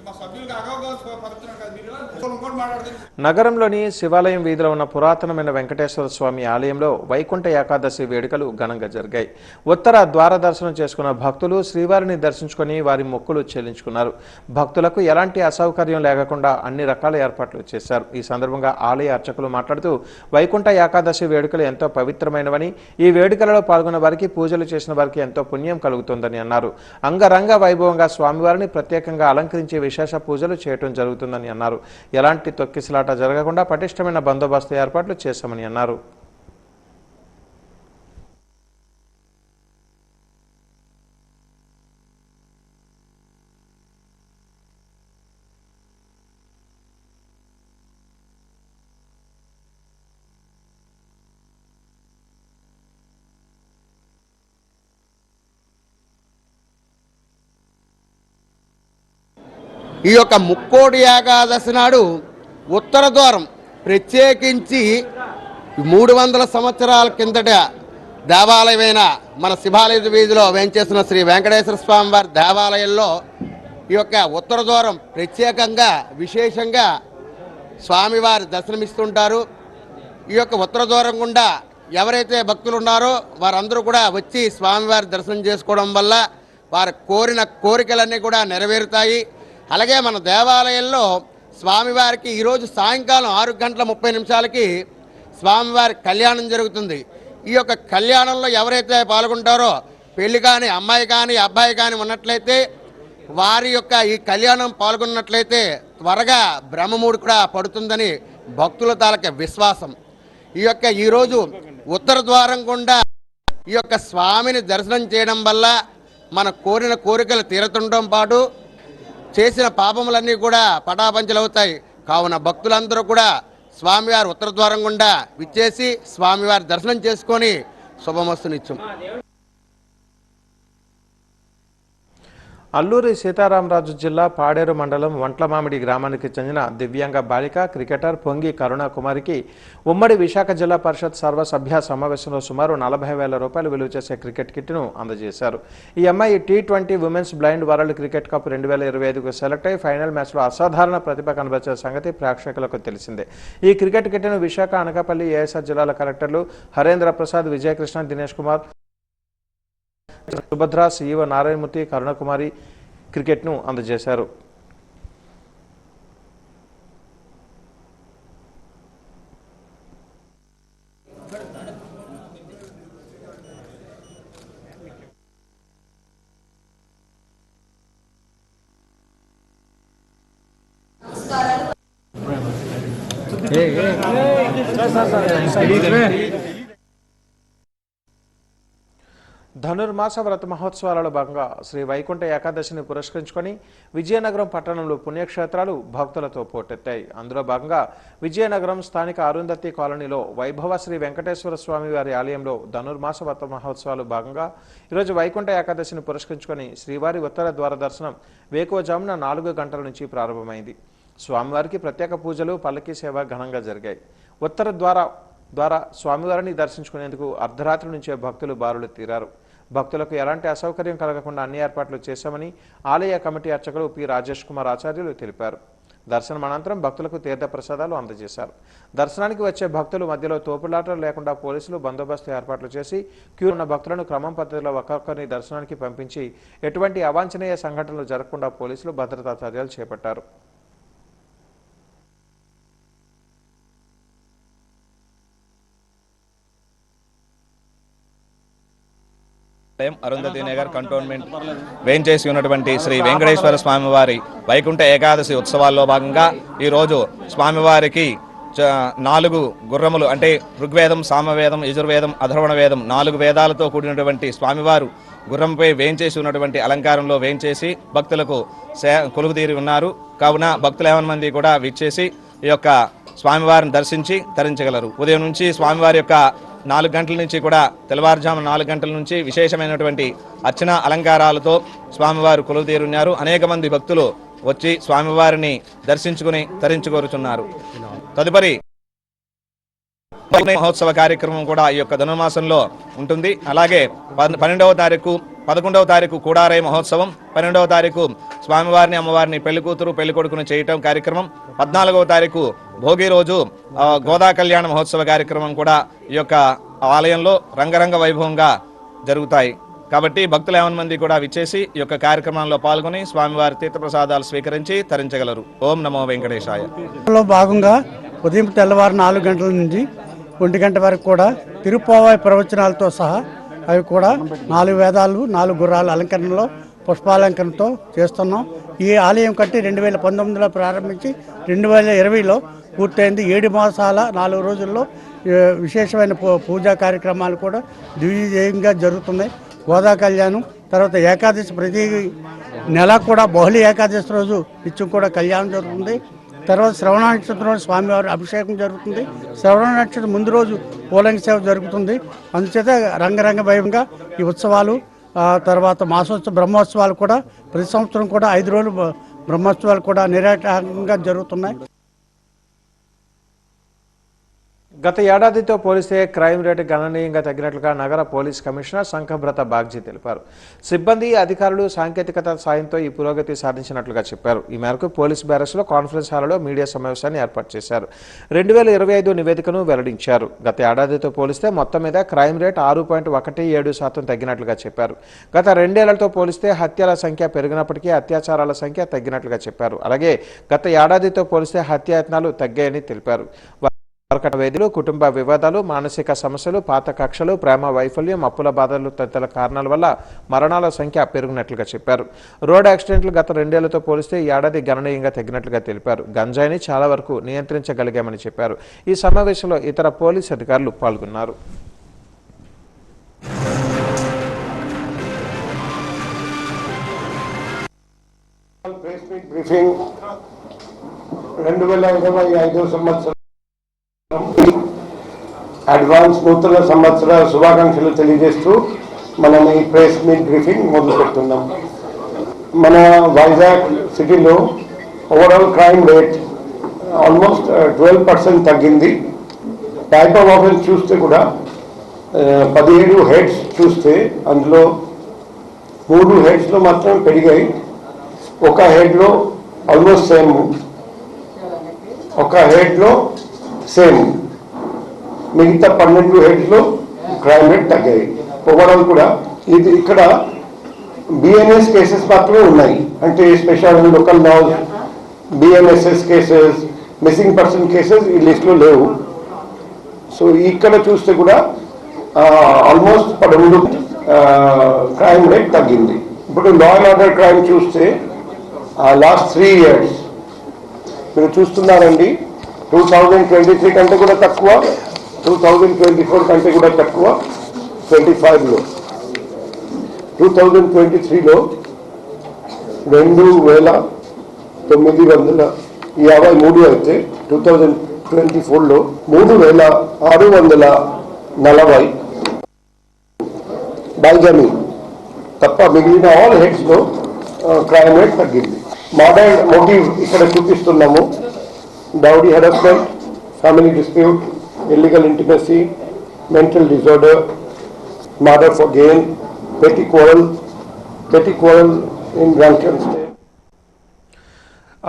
మా సభ్యులకు అవగాహన పడుతున్నారు కదా, మీరు ఇంకోటి మాట్లాడుతుంది. నగరంలోని శివాలయం వీధిలో ఉన్న పురాతనమైన వెంకటేశ్వర స్వామి ఆలయంలో వైకుంఠ ఏకాదశి వేడుకలు ఘనంగా జరిగాయి. ఉత్తర ద్వార దర్శనం చేసుకున్న భక్తులు శ్రీవారిని దర్శించుకుని వారి మొక్కులు చెల్లించుకున్నారు. భక్తులకు ఎలాంటి అసౌకర్యం లేకుండా అన్ని రకాల ఏర్పాట్లు చేశారు. ఈ సందర్భంగా ఆలయ అర్చకులు మాట్లాడుతూ వైకుంఠ ఏకాదశి వేడుకలు ఎంతో పవిత్రమైనవని, ఈ వేడుకలలో పాల్గొన్న వారికి, పూజలు చేసిన వారికి ఎంతో పుణ్యం కలుగుతుందని అన్నారు. అంగరంగ వైభవంగా స్వామివారిని ప్రత్యేకంగా అలంకరించి విశేష పూజలు చేయటం జరుగుతుందని అన్నారు. ఎలాంటి తొక్కిసలాట జరగకుండా పటిష్టమైన బందోబస్తు ఏర్పాట్లు చేశామని అన్నారు. ఈ యొక్క ముక్కోటి ఏకాదశి నాడు ఉత్తర ద్వారం ప్రత్యేకించి 300 సంవత్సరాల కిందట దేవాలయమైన మన శివాలయ వీధిలో వేంచేసిన శ్రీ వెంకటేశ్వర స్వామి వారి దేవాలయంలో ఈ యొక్క ఉత్తర ద్వారం ప్రత్యేకంగా విశేషంగా స్వామివారి దర్శనమిస్తుంటారు. ఈ యొక్క ఉత్తర ద్వారం గుండా ఎవరైతే భక్తులు ఉన్నారో వారందరూ కూడా వచ్చి స్వామివారి దర్శనం చేసుకోవడం వల్ల వారు కోరిన కోరికలన్నీ కూడా నెరవేరుతాయి. అలాగే మన దేవాలయంలో స్వామివారికి ఈరోజు సాయంకాలం 6:30 స్వామివారి కళ్యాణం జరుగుతుంది. ఈ యొక్క కళ్యాణంలో ఎవరైతే పాల్గొంటారో పెళ్లి కానీ అమ్మాయి కానీ అబ్బాయి కానీ ఉన్నట్లయితే వారి యొక్క ఈ కళ్యాణం పాల్గొన్నట్లయితే త్వరగా బ్రహ్మముహూర్తం కూడా పడుతుందని భక్తుల తాలూకా విశ్వాసం. ఈరోజు ఉత్తర ద్వారం గుండా ఈ యొక్క స్వామిని దర్శనం చేయడం వల్ల మన కోరిన కోరికలు తీరుతుండడం పాటు చేసిన పాపములన్నీ కూడా పటాపంచలవుతాయి. కావున భక్తులందరూ కూడా స్వామివారి ఉత్తర ద్వారం గుండా విచ్చేసి స్వామివారి దర్శనం చేసుకొని శుభమస్తునిత్యం. అల్లూరి సీతారామరాజు జిల్లా పాడేరు మండలం వంట్లమామిడి గ్రామానికి చెందిన దివ్యాంగ బాలిక క్రికెటర్ పొంగి కరుణాకుమారికి ఉమ్మడి విశాఖ జిల్లా పరిషత్ సర్వసభ్య సమావేశంలో సుమారు 40,000 రూపాయలు విలువ చేసే క్రికెట్ కిట్ను అందజేశారు. ఈ అమ్మాయి T20 women's blind world cricket cup 2025కు సెలెక్ట్ అయి ఫైనల్ మ్యాచ్లో అసాధారణ ప్రతిభ కనబరిచిన సంగతి ప్రేక్షకులకు తెలిసిందే. ఈ క్రికెట్ కిట్ను విశాఖ, అనకాపల్లి, ఏఎస్ఆర్ జిల్లాల కలెక్టర్లు హరేంద్ర ప్రసాద్, విజయకృష్ణ, దినేష్ కుమార్, సుభద్ర, సీఈఓ నారాయణమూర్తి, కరుణకుమారి క్రికెట్ను అందజేశారు. ధనుర్మాస వ్రత మహోత్సవాలలో భాగంగా శ్రీ వైకుంఠ ఏకాదశిని పురస్కరించుకొని విజయనగరం పట్టణంలో పుణ్యక్షేత్రాలు భక్తులతో పోటెత్తాయి. అందులో భాగంగా విజయనగరం స్థానిక అరుంధతి కాలనీలో వైభవ శ్రీ వెంకటేశ్వర స్వామి వారి ఆలయంలో ధనుర్మాస వ్రత మహోత్సవాలు భాగంగా ఈరోజు వైకుంఠ ఏకాదశిని పురస్కరించుకొని శ్రీవారి ఉత్తర ద్వార దర్శనం వేకువజామున 4 గంటల నుంచి ప్రారంభమైంది. స్వామివారికి ప్రత్యేక పూజలు, పల్లకీ సేవ ఘనంగా జరిగాయి. ఉత్తర ద్వారా స్వామివారిని దర్శించుకునేందుకు అర్ధరాత్రి నుంచే భక్తులు బారులు తీరారు. భక్తులకు ఎలాంటి అసౌకర్యం కలగకుండా అన్ని ఏర్పాట్లు చేశామని ఆలయ కమిటీ అర్చకులు పి రాజేష్ కుమార్ ఆచార్యులు తెలిపారు. దర్శనం అనంతరం భక్తులకు తీర్థ ప్రసాదాలు అందజేశారు. దర్శనానికి వచ్చే భక్తులు మధ్యలో తోపులాటలు లేకుండా పోలీసులు బందోబస్తు ఏర్పాట్లు చేసి క్యూ ఉన్న భక్తులను క్రమం పద్ధతిలో ఒక్కొక్కరిని దర్శనానికి పంపించి ఎటువంటి అవాంఛనీయ సంఘటనలు జరగకుండా పోలీసులు భద్రతా చర్యలు చేపట్టారు. అరుంధతి నగర్ కంటోన్మెంట్ వేంచేసి ఉన్నటువంటి శ్రీ వెంకటేశ్వర స్వామివారి వైకుంఠ ఏకాదశి ఉత్సవాల్లో భాగంగా ఈరోజు స్వామివారికి 4 గుర్రములు అంటే ఋగ్వేదం, సామవేదం, యజుర్వేదం, అథర్వణ వేదం 4 వేదాలతో కూడినటువంటి స్వామివారు గుర్రంపై వేంచేసి ఉన్నటువంటి అలంకారంలో వేంచేసి భక్తులకు కొలువుదీరి ఉన్నారు. కావున భక్తులు 50 మంది కూడా విచ్చేసి ఈ యొక్క స్వామివారిని దర్శించి తరించగలరు. ఉదయం నుంచి స్వామివారి యొక్క 4 గంటల నుంచి కూడా తెల్లవారుజాము 4 గంటల నుంచి విశేషమైనటువంటి అర్చన అలంకారాలతో స్వామివారు కొలువుదీరున్నారు. అనేక మంది భక్తులు వచ్చి స్వామివారిని దర్శించుకుని తరించుకోరుతున్నారు. తదుపరి మహోత్సవ కార్యక్రమం కూడా ఈ యొక్క ధనుర్మాసంలో ఉంటుంది. అలాగే 12వ తారీఖు, 11వ తారీఖు కూడారై మహోత్సవం, 12వ తారీఖు స్వామివారిని, అమ్మవారిని పెళ్లి కూతురు పెళ్లి కొడుకును చేయటం కార్యక్రమం, 14వ తారీఖు భోగి రోజు గోదా కళ్యాణ మహోత్సవ కార్యక్రమం కూడా ఈ యొక్క ఆలయంలో రంగరంగ వైభవంగా జరుగుతాయి. కాబట్టి భక్తులు 50 మంది కూడా విచ్చేసి ఈ యొక్క కార్యక్రమంలో పాల్గొని స్వామివారి తీర్థప్రసాదాలు స్వీకరించి తరించగలరు. ఓం నమో వెంకటేశాయ. భాగంగా ఉదయం తెల్లవారు 4 గంటల నుంచి 1 గంట వరకు కూడా తిరుప్పావాయి ప్రవచనాలతో సహా అవి కూడా 4 వేదాలు, 4 గుర్రాల అలంకరణలో పుష్పాలంకరణతో చేస్తున్నాం. ఈ ఆలయం కట్టి 2019లో ప్రారంభించి 2020లో పూర్తయింది. 7 మాసాల 4 రోజుల్లో విశేషమైన పూజా కార్యక్రమాలు కూడా దివ్యంగా జరుగుతున్నాయి. గోదా కళ్యాణం, తర్వాత ఏకాదశి ప్రతి నెల కూడా బహుళ ఏకాదశి రోజు నిత్యం కూడా కళ్యాణం జరుగుతుంది. తర్వాత శ్రవణ నక్షత్రం స్వామివారి అభిషేకం జరుగుతుంది. శ్రవణ నక్షత్రం ముందు రోజు పూలంగ సేవ జరుగుతుంది. అందుచేత రంగరంగ వైభవంగా ఈ ఉత్సవాలు, తర్వాత మాసోత్సవ బ్రహ్మోత్సవాలు కూడా ప్రతి సంవత్సరం కూడా 5 రోజులు బ్రహ్మోత్సవాలు కూడా నిరాటంకంగా జరుగుతున్నాయి. గత ఏడాదితో పోలిస్తే క్రైమ్ రేటు గణనీయంగా తగ్గినట్లుగా నగర పోలీస్ కమిషనర్ శంఖబ్రత బాగ్జీ తెలిపారు. సిబ్బంది, అధికారులు సాంకేతికత సాయంతో ఈ పురోగతి సాధించినట్లుగా చెప్పారు. ఈ మేరకు పోలీస్ బ్యారక్స్లో కాన్ఫరెన్స్ హాల్లో మీడియా సమావేశాన్ని ఏర్పాటు చేశారు. 2025 నివేదికను వెల్లడించారు. గత ఏడాదితో పోలిస్తే మొత్తం మీద క్రైమ్ రేట్ 6.17% తగ్గినట్లుగా చెప్పారు. గత 2 ఏళ్లతో పోలిస్తే హత్యల సంఖ్య పెరిగినప్పటికీ అత్యాచారాల సంఖ్య తగ్గినట్లుగా చెప్పారు. అలాగే గత ఏడాదితో పోలిస్తే హత్యాయత్నాలు తగ్గాయని తెలిపారు. కర్కట వేదిలో కుటుంబ వివాదాలు, మానసిక సమస్యలు, పాత కక్షలు, ప్రేమ వైఫల్యం, అప్పుల బాధలు తదితర కారణాల వల్ల మరణాల సంఖ్య పెరిగినట్లుగా చెప్పారు. రోడ్ యాక్సిడెంట్లు గత 2 ఏళ్లతో పోలిస్తే ఈ ఏడాది గణనీయంగా తగ్గినట్లుగా తెలిపారు. గంజాయిని చాలా వరకు నియంత్రించగలిగామని చెప్పారు. ఈ సమావేశంలో ఇతర పోలీసు అధికారులు పాల్గొన్నారు. బ్రీఫింగ్ 2025 సంవత్సరం అడ్వాన్స్ నూతన సంవత్సర శుభాకాంక్షలు తెలియజేస్తూ మనం ఈ ప్రెస్ మీట్ బ్రీఫింగ్ మొదలు పెడుతున్నాం. మన వైజాగ్ సిటీలో ఓవరాల్ క్రైమ్ రేట్ ఆల్మోస్ట్ 12% తగ్గింది. టైప్ ఆఫ్ ఆఫెన్స్ చూస్తే కూడా 17 హెడ్స్ చూస్తే అందులో 3 హెడ్స్లో మాత్రం పెరిగాయి. ఒక హెడ్లో ఆల్మోస్ట్ సేమ్, ఒక హెడ్లో సేమ్, మిగతా 12 హెడ్స్లో క్రైమ్ రేట్ తగ్గాయి. ఓవరాల్ కూడా ఇది ఇక్కడ బిఎన్ఎస్ కేసెస్ మాత్రమే ఉన్నాయి. అంటే special local loss, BNSS cases, missing person cases ఈ లిస్ట్లో లేవు. సో ఇక్కడ చూస్తే కూడా ఆల్మోస్ట్ 12 క్రైమ్ రేట్ తగ్గింది. ఇప్పుడు లా అండ్ ఆర్డర్ క్రైమ్ చూస్తే లాస్ట్ 3 years మీరు చూస్తున్నారండి, 2023 కంటే కూడా తక్కువ, 2024 కంటే కూడా తక్కువ, 25లో 2023లో 2953 అయితే 2024లో 3640 బైజమీ తప్ప మిగిలిన ఆల్ హెడ్స్లో క్రైమ్ రేట్ తగ్గింది. మోడర్న్ మోటివ్ ఇక్కడ చూపిస్తున్నాము. Dowry harassment, family dispute, illegal intimacy, mental disorder, murder for gain, petty quarrel in drunken state.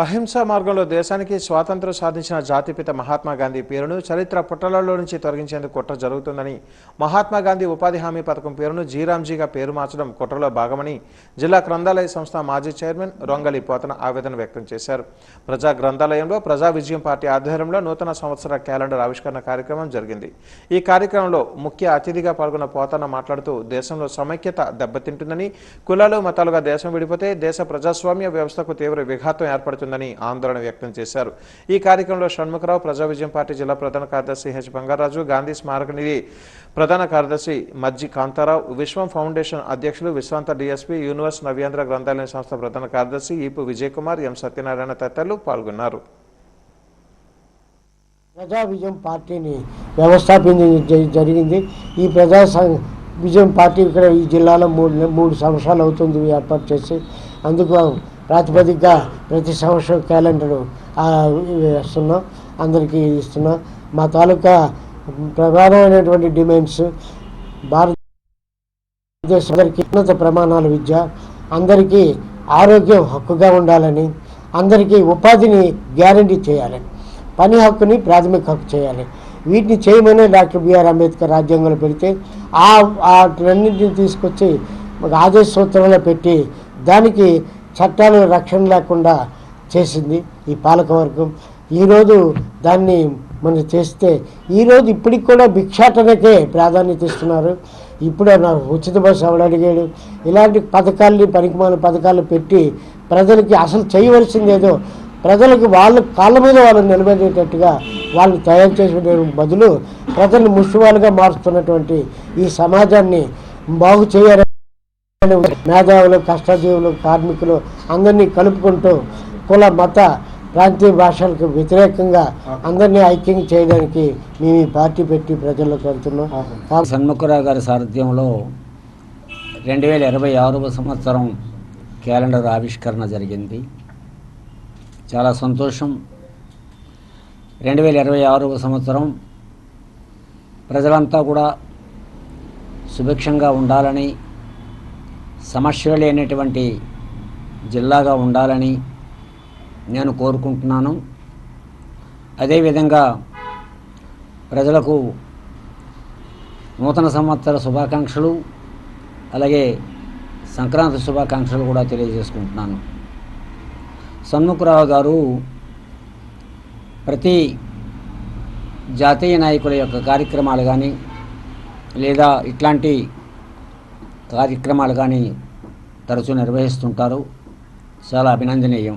అహింసా మార్గంలో దేశానికి స్వాతంత్ర్యం సాధించిన జాతిపిత మహాత్మా గాంధీ పేరును చరిత్ర పుటలలో నుంచి తొలగించేందుకు కుట్ర జరుగుతుందని, మహాత్మా గాంధీ ఉపాధి హామీ పథకం పేరును జీరాంజీగా పేరు మార్చడం కుట్రలో భాగమని జిల్లా గ్రంథాలయ సంస్థ మాజీ చైర్మన్ రొంగలి పోతన ఆవేదన వ్యక్తం చేశారు. ప్రజా గ్రంథాలయంలో ప్రజా విజయం పార్టీ ఆధ్వర్యంలో నూతన సంవత్సర క్యాలెండర్ ఆవిష్కరణ కార్యక్రమం జరిగింది. ఈ కార్యక్రమంలో ముఖ్య అతిథిగా పాల్గొన్న పోతన మాట్లాడుతూ దేశంలో సమైక్యత దెబ్బతింటుందని, కులాలు మతాలుగా దేశం విడిపోతే దేశ ప్రజాస్వామ్య వ్యవస్థకు తీవ్ర విఘాతం ఏర్పడుతుంది ఆందోళన వ్యక్తం చేశారు. ఈ కార్యక్రమంలో షణ్ముఖరావు, ప్రజా విజయం పార్టీ జిల్లా ప్రధాన కార్యదర్శి హెచ్ బంగారాజు, గాంధీ స్మారక నిధి ప్రధాన కార్యదర్శి మజ్జి కాంతారావు, విశ్వం ఫౌండేషన్ అధ్యక్షులు విశ్వాంత డిఎస్పీ, యూనివర్స్ నవ్యాంధ్ర గ్రంథాలయ సంస్థ ప్రధాన కార్యదర్శి ఈపు విజయ్ కుమార్, ఎం సత్యనారాయణ తదితరులు పాల్గొన్నారు. ప్రజా విజయం పార్టీని వ్యవస్థాపించడం జరిగింది. ఈ ప్రజా విజయం పార్టీ ఇక్కడ ఈ జిల్లాలో 3 సంవత్సరాలు అవుతుంది ఏర్పాటు చేసి. అందుకు ప్రాతిపదికగా ప్రతి సంవత్సరం క్యాలెండర్ వేస్తున్నాం, అందరికీ ఇస్తున్నాం. మా తాలూకా ప్రధానమైనటువంటి డిమాండ్స్ భారతదేశం అందరికీ ఉన్నత ప్రమాణాల విద్య, అందరికీ ఆరోగ్యం హక్కుగా ఉండాలని, అందరికీ ఉపాధిని గ్యారంటీ చేయాలని, పని హక్కుని ప్రాథమిక హక్కు చేయాలి. వీటిని చేయమని డాక్టర్ బిఆర్ అంబేద్కర్ రాజ్యాంగంలో పెడితే వాటన్నింటిని తీసుకొచ్చి ఆదేశ సూత్రంలో పెట్టి దానికి చట్టాలు రక్షణ లేకుండా చేసింది ఈ పాలకవర్గం. ఈరోజు దాన్ని మనం చేస్తే ఈరోజు ఇప్పటికి కూడా భిక్షాటనకే ప్రాధాన్యత ఇస్తున్నారు. ఇప్పుడు ఉచిత బస్సు ఎవడు అడిగాడు? ఇలాంటి పథకాలని, పనికిమాల పథకాలు పెట్టి ప్రజలకి అసలు చేయవలసిందేదో ప్రజలకు వాళ్ళ కాళ్ళ మీద వాళ్ళు నిలబెట్టేటట్టుగా వాళ్ళని తయారు చేసే బదులు ప్రజల్ని ముష్టివాళ్ళుగా మారుస్తున్నటువంటి ఈ సమాజాన్ని బాగు చేయాలని మేధావులు, కష్టజీవులు, కార్మికులు అందరినీ కలుపుకుంటూ కుల మత ప్రాంతీయ భాషలకు వ్యతిరేకంగా అందరినీ ఐక్యం చేయడానికి మేము ఈ పార్టీ పెట్టి ప్రజల్లోకి వెళ్తున్నాం. షణ్ముఖరావు గారి సారథ్యంలో 2026వ సంవత్సరం క్యాలెండర్ ఆవిష్కరణ జరిగింది. చాలా సంతోషం. 2026వ సంవత్సరం ప్రజలంతా కూడా సుభిక్షంగా ఉండాలని, సమస్యలు లేనటువంటి జిల్లాగా ఉండాలని నేను కోరుకుంటున్నాను. అదేవిధంగా ప్రజలకు నూతన సంవత్సర శుభాకాంక్షలు, అలాగే సంక్రాంతి శుభాకాంక్షలు కూడా తెలియజేసుకుంటున్నాను. షణ్ముఖరావు గారు ప్రతి జాతీయ నాయకుల యొక్క కార్యక్రమాలు కానీ లేదా ఇట్లాంటి కార్యక్రమాలు కానీ తరచూ నిర్వహిస్తుంటారు. చాలా అభినందనీయం.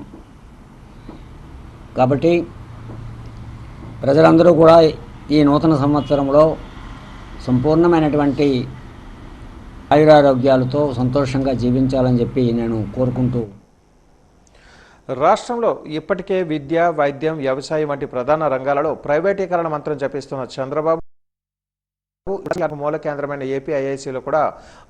కాబట్టి ప్రజలందరూ కూడా ఈ నూతన సంవత్సరంలో సంపూర్ణమైనటువంటి ఆయురారోగ్యాలతో సంతోషంగా జీవించాలని చెప్పి నేను కోరుకుంటూ, రాష్ట్రంలో ఇప్పటికే విద్య, వైద్యం, వ్యవసాయం వంటి ప్రధాన రంగాలలో ప్రైవేటీకరణ మంత్రం జపిస్తున్న చంద్రబాబు మూల కేంద్రమైన ఏపీఐఐసీలో కూడా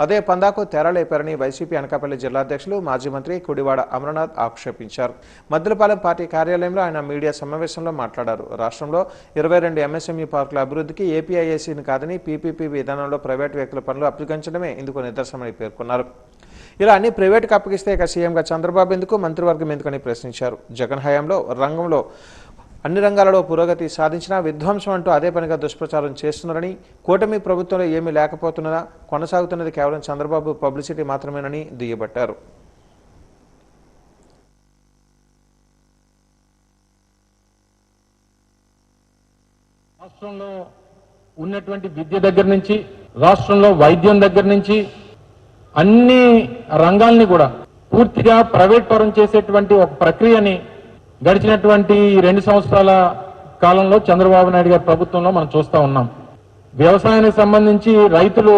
అదే పందాకు తెరలేపారని వైసీపీ అనకాపల్లి జిల్లా అధ్యక్షులు మాజీ మంత్రి కుడివాడ అమరనాథ్ ఆక్షేపించారు. మద్దిలపాలెం పార్టీ కార్యాలయంలో ఆయన మీడియా సమావేశంలో మాట్లాడారు. రాష్ట్రంలో 22 ఎంఎస్ఎంఈ పార్కుల అభివృద్ధికి ఏపీఐఐసీని కాదని పీపీపీ విధానంలో ప్రైవేటు వ్యక్తుల పనులు అప్పగించడమే ఇందుకు నిదర్శనమని పేర్కొన్నారు. ఇలా అన్ని ప్రైవేటుకు అప్పగిస్తే ఇక సీఎంగా చంద్రబాబు ఎందుకు, మంత్రివర్గం ఎందుకని ప్రశ్నించారు. జగన్ హయాంలో రంగంలో అన్ని రంగాలలో పురోగతి సాధించినా విధ్వంసం అంటూ అదే పనిగా దుష్ప్రచారం చేస్తున్నారని, కూటమి ప్రభుత్వంలో ఏమీ లేకపోతున్నదా, కొనసాగుతున్నది కేవలం చంద్రబాబు పబ్లిసిటీ మాత్రమేనని దుయ్యబట్టారు. రాష్ట్రంలో ఉన్నటువంటి విద్య దగ్గర నుంచి, రాష్ట్రంలో వైద్యం దగ్గర నుంచి అన్ని రంగాల్ని కూడా పూర్తిగా ప్రైవేట్ పరం చేసేటువంటి ఒక ప్రక్రియని గడిచినటువంటి 2 సంవత్సరాల కాలంలో చంద్రబాబు నాయుడు గారి ప్రభుత్వంలో మనం చూస్తూ ఉన్నాం. వ్యవసాయానికి సంబంధించి రైతులు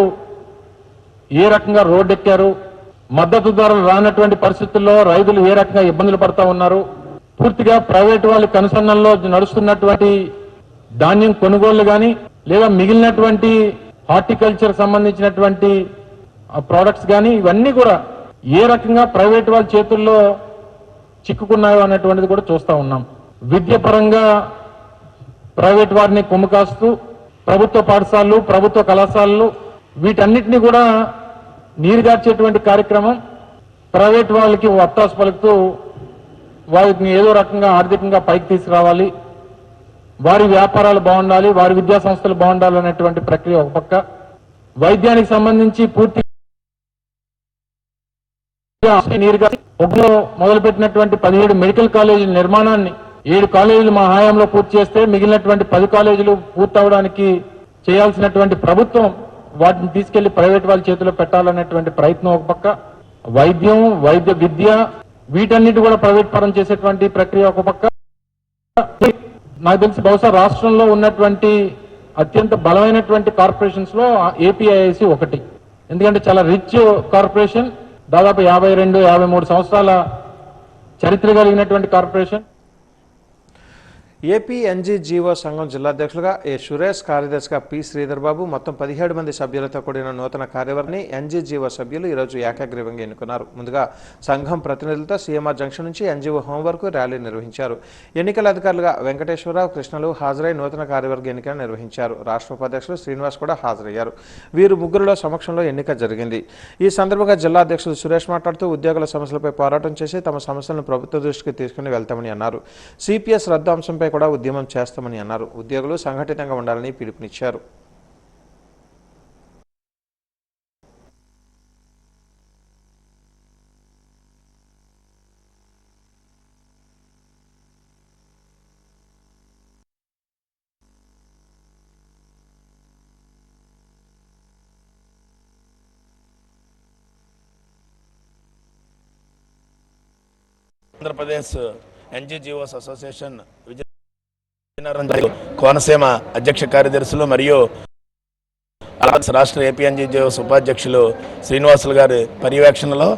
ఏ రకంగా రోడ్డెక్కారు, మద్దతు ధరలు రానటువంటి పరిస్థితుల్లో రైతులు ఏ రకంగా ఇబ్బందులు పడతా ఉన్నారు, పూర్తిగా ప్రైవేట్ వాళ్ళ కనుసన్నల్లో నడుస్తున్నటువంటి ధాన్యం కొనుగోళ్లు కానీ లేదా మిగిలినటువంటి హార్టికల్చర్ సంబంధించినటువంటి ప్రోడక్ట్స్ కానీ ఇవన్నీ కూడా ఏ రకంగా ప్రైవేట్ వాళ్ళ చేతుల్లో చిక్కుకున్నాయో అనేటువంటిది కూడా చూస్తూ ఉన్నాం. విద్య పరంగా ప్రైవేట్ వారిని కొమ్ముకాస్తూ ప్రభుత్వ పాఠశాలలు, ప్రభుత్వ కళాశాలలు వీటన్నిటిని కూడా నీరుగార్చేటువంటి కార్యక్రమం, ప్రైవేట్ వాళ్ళకి వత్తాసు పలుకుతూ వారిని ఏదో రకంగా ఆర్థికంగా పైకి తీసుకురావాలి, వారి వ్యాపారాలు బాగుండాలి, వారి విద్యా సంస్థలు బాగుండాలి అనేటువంటి ప్రక్రియ ఒక పక్క. వైద్యానికి సంబంధించి పూర్తి ఒకలో మొదలుపెట్టినటువంటి 17 మెడికల్ కాలేజీల నిర్మాణాన్ని 7 కాలేజీలు మా హయాంలో పూర్తి చేస్తే మిగిలినటువంటి 10 కాలేజీలు పూర్తవడానికి చేయాల్సినటువంటి ప్రభుత్వం వాటిని తీసుకెళ్లి ప్రైవేట్ వాళ్ళ చేతిలో పెట్టాలనేటువంటి ప్రయత్నం ఒక పక్క. వైద్యం, వైద్య విద్య వీటన్నిటి కూడా ప్రైవేట్ పరం చేసేటువంటి ప్రక్రియ ఒక పక్క. నాకు తెలిసి బహుశా రాష్ట్రంలో ఉన్నటువంటి అత్యంత బలమైనటువంటి కార్పొరేషన్స్ లో ఏపీఐఐసి ఒకటి. ఎందుకంటే చాలా రిచ్ కార్పొరేషన్, దాదాపు 52-53 సంవత్సరాల చరిత్ర కలిగినటువంటి కార్పొరేషన్. ఏపీ ఎన్జీజీఓ సంఘం జిల్లా అధ్యక్షులుగా ఏ సురేష్, కార్యదర్శిగా పి శ్రీధర్ బాబు మొత్తం 17 మంది సభ్యులతో కూడిన నూతన కార్యవర్ని ఎన్జీజీఓ సభ్యులు ఈరోజు ఏకాగ్రీవంగా ఎన్నుకున్నారు. ముందుగా సంఘం ప్రతినిధులతో సీఎంఆర్ జంక్షన్ నుంచి ఎన్జీఓ హోం వరకు ర్యాలీ నిర్వహించారు. ఎన్నికల అధికారులుగా వెంకటేశ్వరరావు, కృష్ణలు హాజరై నూతన కార్యవర్గ ఎన్నిక నిర్వహించారు. రాష్ట్ర ఉపాధ్యక్షులు శ్రీనివాస్ కూడా హాజరయ్యారు. వీరు ముగ్గురులో సమక్షంలో ఎన్నిక జరిగింది. ఈ సందర్భంగా జిల్లా అధ్యక్షులు సురేష్ మాట్లాడుతూ ఉద్యోగుల సమస్యలపై పోరాటం చేసి తమ సమస్యలను ప్రభుత్వ దృష్టికి తీసుకుని వెళ్తామని అన్నారు. సిపిఎస్ రద్దు అంశంపై కూడా ఉద్యమం చేస్తామని అన్నారు. ఉద్యోగులు సంఘటితంగా ఉండాలని పిలుపునిచ్చారు. ఆంధ్రప్రదేశ్ ఎన్జీజీఓస్ అసోసియేషన్ కోనసీమ అధ్యక్ష కార్యదర్శులు మరియు రాష్ట్ర ఏపీ ఎన్జీజీఓస్ ఉపాధ్యక్షులు శ్రీనివాసులు గారి పర్యవేక్షణలో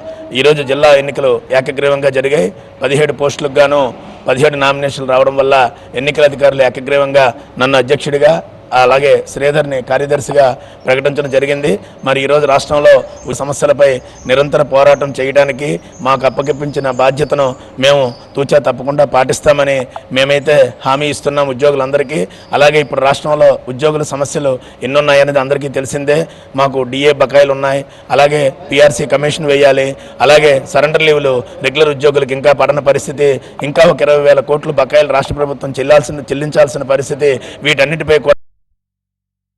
ఈరోజు జిల్లా ఎన్నికలు ఏకగ్రీవంగా జరిగాయి. 17 పోస్టులకు గాను 17 నామినేషన్లు రావడం వల్ల ఎన్నికల అధికారులు ఏకగ్రీవంగా నన్ను అధ్యక్షుడిగా అలాగే శ్రీధర్ని కార్యదర్శిగా ప్రకటించడం జరిగింది. మరి ఈరోజు రాష్ట్రంలో సమస్యలపై నిరంతర పోరాటం చేయడానికి మాకు అప్పగించిన బాధ్యతను మేము తూచా తప్పకుండా పాటిస్తామని మేమైతే హామీ ఇస్తున్నాం ఉద్యోగులందరికీ. అలాగే ఇప్పుడు రాష్ట్రంలో ఉద్యోగుల సమస్యలు ఎన్నున్నాయనేది అందరికీ తెలిసిందే. మాకు డిఏ బకాయిలు ఉన్నాయి, అలాగే పిఆర్సీ కమిషన్ వేయాలి, అలాగే సరెండర్ లీవ్లు రెగ్యులర్ ఉద్యోగులకు ఇంకా పడన పరిస్థితి, ఇంకా ఒక 20,000 కోట్లు బకాయిలు రాష్ట్ర ప్రభుత్వం చెల్లించాల్సిన పరిస్థితి. వీటన్నిటిపై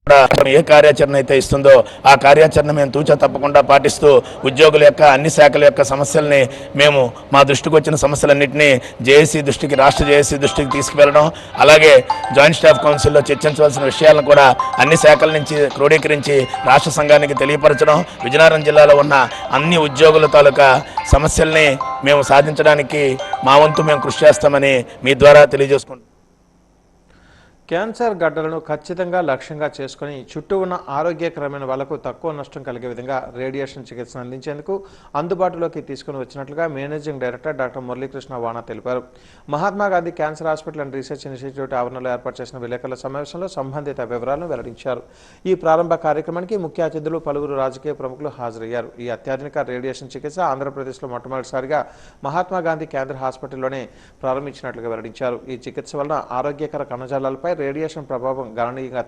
ఏ కార్యాచరణ అయితే ఇస్తుందో ఆ కార్యాచరణ మేము తూచా తప్పకుండా పాటిస్తూ ఉద్యోగుల యొక్క అన్ని శాఖల యొక్క సమస్యల్ని మేము మా దృష్టికి వచ్చిన సమస్యలన్నింటినీ జేఏసీ దృష్టికి, రాష్ట్ర జేఏసీ దృష్టికి తీసుకువెళ్ళడం, అలాగే జాయింట్ స్టాఫ్ కౌన్సిల్లో చర్చించవలసిన విషయాలను కూడా అన్ని శాఖల నుంచి క్రోడీకరించి రాష్ట్ర సంఘానికి తెలియపరచడం, విజయనగరం జిల్లాలో ఉన్న అన్ని ఉద్యోగుల తాలూకా సమస్యల్ని మేము సాధించడానికి మా వంతు మేము కృషి చేస్తామని మీ ద్వారా తెలియజేసుకుంటున్నాం. క్యాన్సర్ గడ్డలను ఖచ్చితంగా లక్ష్యంగా చేసుకుని చుట్టూ ఉన్న ఆరోగ్యకరమైన వాళ్లకు తక్కువ నష్టం కలిగే విధంగా రేడియేషన్ చికిత్సను అందించేందుకు అందుబాటులోకి తీసుకుని వచ్చినట్లుగా మేనేజింగ్ డైరెక్టర్ డాక్టర్ మురళీకృష్ణ వాణా తెలిపారు. Mahatma Gandhi cancer hospital and research institute ఆవరణలో ఏర్పాటు చేసిన విలేకరుల సమావేశంలో సంబంధిత వివరాలను వెల్లడించారు. ఈ ప్రారంభ కార్యక్రమానికి ముఖ్య అతిథులు పలువురు రాజకీయ ప్రముఖులు హాజరయ్యారు. ఈ అత్యాధునిక రేడియేషన్ చికిత్స ఆంధ్రప్రదేశ్లో మొట్టమొదటిసారిగా మహాత్మా గాంధీ కేంద్ర హాస్పిటల్లోనే ప్రారంభించినట్లుగా వెల్లడించారు. ఈ చికిత్స వలన ఆరోగ్యకర కణజాలాలపై రేడియేషన్ ప్రభావం గణనీయంగా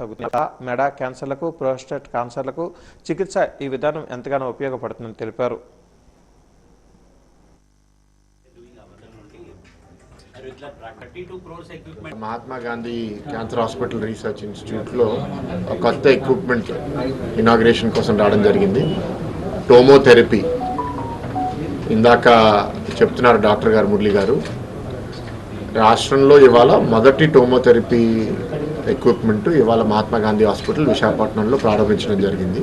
తగ్గుతుంది. మెడ క్యాన్సర్లకు, ప్రోస్టేట్ క్యాన్సర్లకు చికిత్స ఈ విధానం ఎంతగానో ఉపయోగపడుతుందని తెలిపారు. Mahatma Gandhi cancer hospital research ఇన్స్టిట్యూట్లో ఒక కొత్త ఎక్విప్మెంట్ ఇనాగ్రేషన్ కోసం రావడం జరిగింది. టోమోథెరపీ. ఇందాక చెప్తున్నారు డాక్టర్ గారు, మురళి గారు, రాష్ట్రంలో ఇవాళ మొదటి టోమోథెరపీ ఎక్విప్మెంట్ ఇవాళ మహాత్మా గాంధీ హాస్పిటల్ విశాఖపట్నంలో ప్రారంభించడం జరిగింది.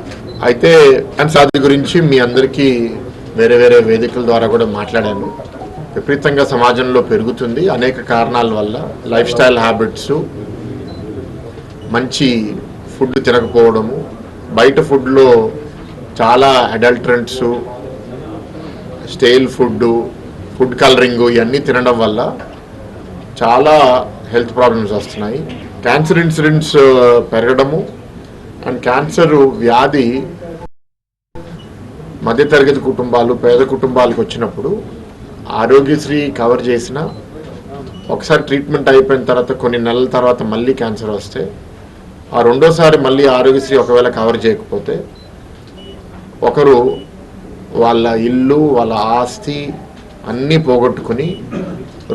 అయితే క్యాన్సర్ గురించి మీ అందరికీ వేరే వేరే వేదికల ద్వారా కూడా మాట్లాడాను. విపరీతంగా సమాజంలో పెరుగుతుంది. అనేక కారణాల వల్ల లైఫ్ స్టైల్ హ్యాబిట్స్, మంచి ఫుడ్ తినకపోవడము, బయట ఫుడ్లో చాలా అడల్టరెంట్స్, స్టైల్ ఫుడ్ కలరింగ్ ఇవన్నీ తినడం వల్ల చాలా హెల్త్ ప్రాబ్లమ్స్ వస్తున్నాయి. క్యాన్సర్ ఇన్సిడెంట్స్ పెరగడము అండ్ క్యాన్సర్ వ్యాధి మధ్యతరగతి కుటుంబాలు, పేద కుటుంబాలకు వచ్చినప్పుడు ఆరోగ్యశ్రీ కవర్ చేసిన ఒకసారి ట్రీట్మెంట్ అయిపోయిన తర్వాత కొన్ని నెలల తర్వాత మళ్ళీ క్యాన్సర్ వస్తే ఆ రెండోసారి మళ్ళీ ఆరోగ్యశ్రీ ఒకవేళ కవర్ చేయకపోతే ఒకరు వాళ్ళ ఇల్లు, వాళ్ళ ఆస్తి అన్నీ పోగొట్టుకుని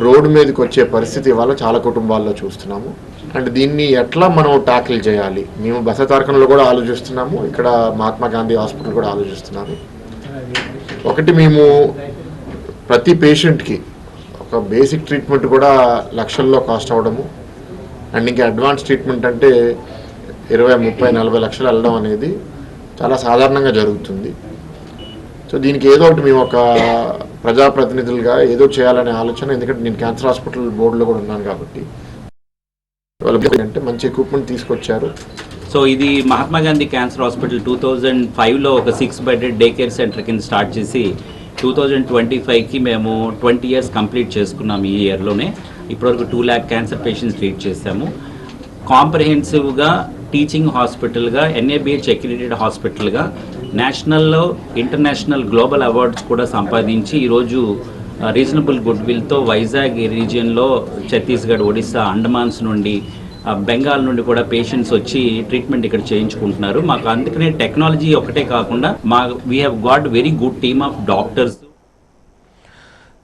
రోడ్డు మీదకి వచ్చే పరిస్థితి ఇవాళ చాలా కుటుంబాల్లో చూస్తున్నాము. అండ్ దీన్ని ఎట్లా మనం ట్యాకిల్ చేయాలి, మేము బసతారకంలో కూడా ఆలోచిస్తున్నాము, ఇక్కడ మహాత్మా గాంధీ హాస్పిటల్ కూడా ఆలోచిస్తున్నాము. ఒకటి, మేము ప్రతి పేషెంట్కి ఒక బేసిక్ ట్రీట్మెంట్ కూడా లక్షల్లో కాస్ట్ అవ్వడము, అండ్ ఇంకా అడ్వాన్స్ ట్రీట్మెంట్ అంటే 20, 30, 40 లక్షలు వెళ్ళడం అనేది చాలా సాధారణంగా జరుగుతుంది. సో దీనికి ఏదో ఒకటి మేము ఒక ప్రజాప్రతినిధులుగా ఏదో చేయాలనే ఆలోచన, ఎందుకంటే నేను క్యాన్సర్ హాస్పిటల్ బోర్డులో కూడా ఉన్నాను కాబట్టి అంటే మంచి ఎక్విప్మెంట్ తీసుకొచ్చారు. సో ఇది మహాత్మా గాంధీ క్యాన్సర్ హాస్పిటల్ 2005లో ఒక 6 బెడెడ్ డే కేర్ సెంటర్ కింద స్టార్ట్ చేసి 2025కి మేము 20 years కంప్లీట్ చేసుకున్నాం. ఈ ఇయర్లోనే ఇప్పటివరకు 2 lakh క్యాన్సర్ పేషెంట్స్ ట్రీట్ చేశాము. కాంప్రహెన్సివ్గా టీచింగ్ హాస్పిటల్గా, NABH అక్రిడిటెడ్ హాస్పిటల్గా నేషనల్లో, ఇంటర్నేషనల్, గ్లోబల్ అవార్డ్స్ కూడా సంపాదించి ఈరోజు రీజనబుల్ గుడ్ విల్తో వైజాగ్ రీజియన్లో ఛత్తీస్గఢ్, ఒడిస్సా, అండమాన్స్ నుండి, బెంగాల్ నుండి కూడా పేషెంట్స్ వచ్చి ట్రీట్మెంట్ ఇక్కడ చేయించుకుంటున్నారు. మాకు అందుకనే టెక్నాలజీ ఒకటే కాకుండా we have got very good team of doctors.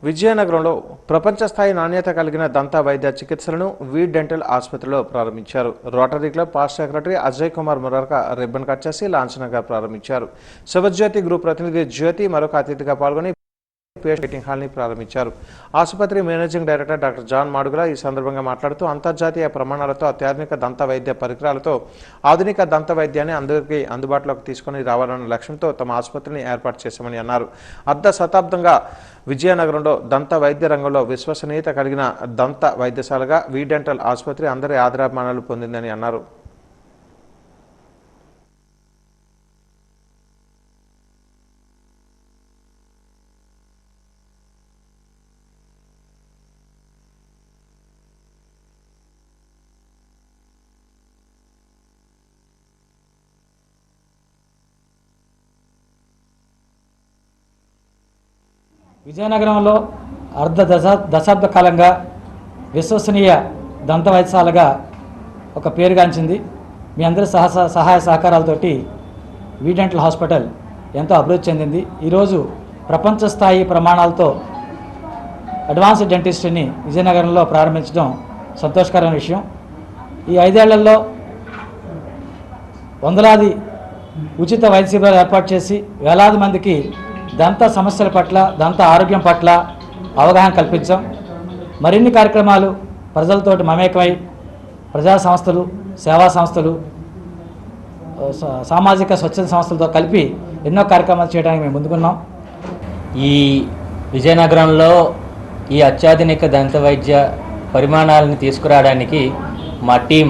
విజయనగరంలో ప్రపంచ స్థాయి నాణ్యత కలిగిన దంత వైద్య చికిత్సలను వీ డెంటల్ ఆసుపత్రిలో ప్రారంభించారు. Rotary club past secretary Ajay Kumar Murarka ribbon cut చేసి లాంఛనంగా ప్రారంభించారు. శివజ్యోతి గ్రూప్ ప్రతినిధి జ్యోతి మరొక అతిథిగా పాల్గొని మీటింగ్ హాల్ని ప్రారంభించారు. ఆసుపత్రి managing director doctor John Madugula ఈ సందర్భంగా మాట్లాడుతూ అంతర్జాతీయ ప్రమాణాలతో అత్యాధునిక దంత వైద్య పరికరాలతో ఆధునిక దంత వైద్యాన్ని అందరికీ అందుబాటులోకి తీసుకుని రావాలన్న లక్ష్యంతో తమ ఆసుపత్రిని ఏర్పాటు చేశామని అన్నారు. అర్ధ శతాబ్దంగా విజయనగరంలో దంత వైద్య రంగంలో విశ్వసనీయత కలిగిన దంత వైద్యశాలగా వీ డెంటల్ ఆసుపత్రి అందరి ఆదరాభిమానాలు పొందిందని అన్నారు. విజయనగరంలో దశాబ్ద కాలంగా విశ్వసనీయ దంత వైద్యశాలగా ఒక పేరుగాంచింది. మీ అందరి సహాయ సహకారాలతోటి వీ డెంటల్ హాస్పిటల్ ఎంతో అభివృద్ధి చెందింది. ఈరోజు ప్రపంచ స్థాయి ప్రమాణాలతో అడ్వాన్స్డ్ డెంటిస్ట్ని విజయనగరంలో ప్రారంభించడం సంతోషకరమైన విషయం. ఈ 5 ఏళ్లలో వందలాది ఉచిత వైద్య శిబిరాలు ఏర్పాటు చేసి వేలాది మందికి దంత సమస్యల పట్ల, దంత ఆరోగ్యం పట్ల అవగాహన కల్పించాం. మరిన్ని కార్యక్రమాలు ప్రజలతోటి మమేకమై ప్రజా సంస్థలు, సేవా సంస్థలు, సామాజిక స్వచ్ఛంద సంస్థలతో కలిపి ఎన్నో కార్యక్రమాలు చేయడానికి మేము ముందుకున్నాం. ఈ విజయనగరంలో ఈ అత్యాధునిక దంత వైద్య పరిమాణాలను తీసుకురావడానికి మా టీం,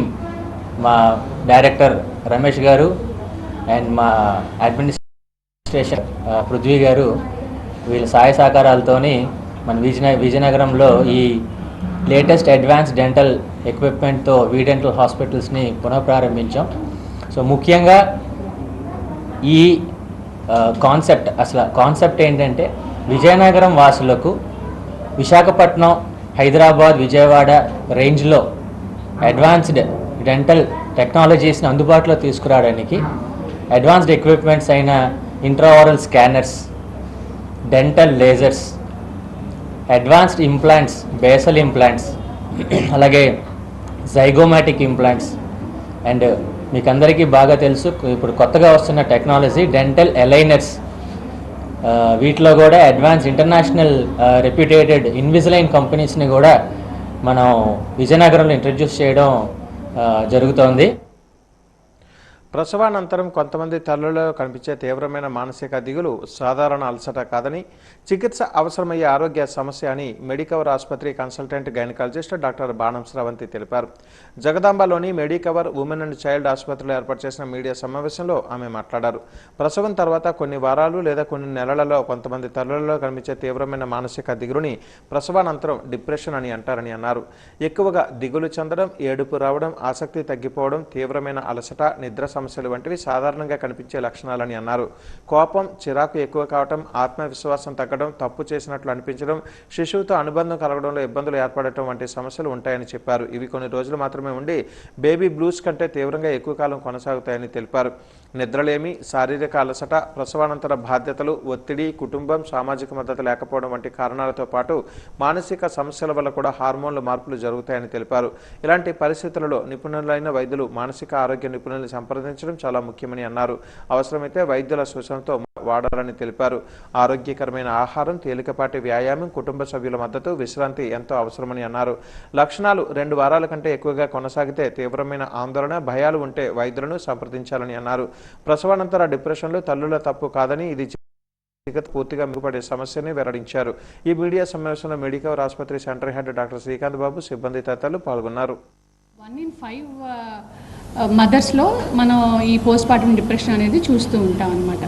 మా డైరెక్టర్ రమేష్ గారు అండ్ మా అడ్మినిస్ట్రేషన్ పృథ్వీ గారు, వీళ్ళ సహాయ సహకారాలతోని మన విజయనగరంలో ఈ లేటెస్ట్ అడ్వాన్స్ డెంటల్ ఎక్విప్మెంట్తో డెంటల్ హాస్పిటల్స్ని పునఃప్రారంభించాం. సో ముఖ్యంగా ఈ కాన్సెప్ట్ ఏంటంటే విజయనగరం వాసులకు విశాఖపట్నం, హైదరాబాద్, విజయవాడ రేంజ్లో అడ్వాన్స్డ్ డెంటల్ టెక్నాలజీస్ని అందుబాటులో తీసుకురావడానికి అడ్వాన్స్డ్ ఎక్విప్మెంట్స్ అయిన intraoral scanners, dental lasers, advanced implants, basal implants, అలాగే జైగోమాటిక్ ఇంప్లాంట్స్ అండ్ మీకు అందరికీ బాగా తెలుసు ఇప్పుడు కొత్తగా వస్తున్న టెక్నాలజీ డెంటల్ అలైనర్స్. వీటిలో కూడా అడ్వాన్స్ ఇంటర్నేషనల్ రెప్యూటేటెడ్ ఇన్విజిలైన్ కంపెనీస్ని కూడా మనం విజయనగరంలో ఇంట్రడ్యూస్ చేయడం జరుగుతోంది. ప్రసవానంతరం కొంతమంది తల్లులలో కనిపించే తీవ్రమైన మానసిక దిగులు సాధారణ అలసట కాదని, చికిత్స అవసరమయ్యే ఆరోగ్య సమస్య అని మెడికవర్ ఆసుపత్రి కన్సల్టెంట్ గైనకాలజిస్ట్ డాక్టర్ బాణం శ్రవంతి తెలిపారు. జగదాంబలోని మెడికవర్ ఉమెన్ అండ్ చైల్డ్ ఆసుపత్రిలో ఏర్పాటు చేసిన మీడియా సమావేశంలో ఆమె మాట్లాడారు. ప్రసవం తర్వాత కొన్ని వారాలు లేదా కొన్ని నెలలలో కొంతమంది తల్లులలో కనిపించే తీవ్రమైన మానసిక దిగులుని ప్రసవానంతరం డిప్రెషన్ అని అంటారని అన్నారు. ఎక్కువగా దిగులు చెందడం, ఏడుపు రావడం, ఆసక్తి తగ్గిపోవడం, తీవ్రమైన అలసట, నిద్ర సమస్యలు వంటివి సాధారణంగా కనిపించే లక్షణాలని అన్నారు. కోపం, చిరాకు ఎక్కువ కావడం, ఆత్మవిశ్వాసం తగ్గడం, తప్పు చేసినట్లు అనిపించడం, శిశువుతో అనుబంధం కలగడంలో ఇబ్బందులు ఏర్పడటం వంటి సమస్యలు ఉంటాయని చెప్పారు. ఇవి కొన్ని రోజులు మాత్రమే ఉండి బేబీ బ్లూస్ కంటే తీవ్రంగా ఎక్కువ కాలం కొనసాగుతాయని తెలిపారు. నిద్రలేమి, శారీరక అలసట, ప్రసవానంతర బాధ్యతలు, ఒత్తిడి, కుటుంబం, సామాజిక మద్దతు లేకపోవడం వంటి కారణాలతో పాటు మానసిక సమస్యల వల్ల కూడా హార్మోన్ల మార్పులు జరుగుతాయని తెలిపారు. ఇలాంటి పరిస్థితులలో నిపుణులైన వైద్యులు, మానసిక ఆరోగ్య నిపుణులను సంప్రదించడం చాలా ముఖ్యమని అన్నారు. అవసరమైతే వైద్యుల సూచనతో వాడాలని తెలిపారు. ఆరోగ్యకరమైన ఆహారం, తేలికపాటి వ్యాయామం, కుటుంబ సభ్యుల మద్దతు, విశ్రాంతి ఎంతో అవసరమని అన్నారు. లక్షణాలు 2 వారాల కంటే ఎక్కువగా కొనసాగితే, తీవ్రమైన ఆందోళన, భయాలు ఉంటే వైద్యులను సంప్రదించాలని అన్నారు. ప్రసవానంతర డిప్రెషన్లు తల్లుల తప్పు కాదని, ఇది చికిత్స పూర్తిగా మెరుగుపడే సమస్యని వెల్లడించారు. ఈ మీడియా సమావేశంలో మెడికవర్ ఆసుపత్రి సెంటర్ హెడ్ డాక్టర్ శ్రీకాంత్ బాబు, సిబ్బంది తదితరులు పాల్గొన్నారు. 1 in 5 మదర్స్లో మనం ఈ పోస్ట్ పార్టం డిప్రెషన్ అనేది చూస్తూ ఉంటాం అన్నమాట.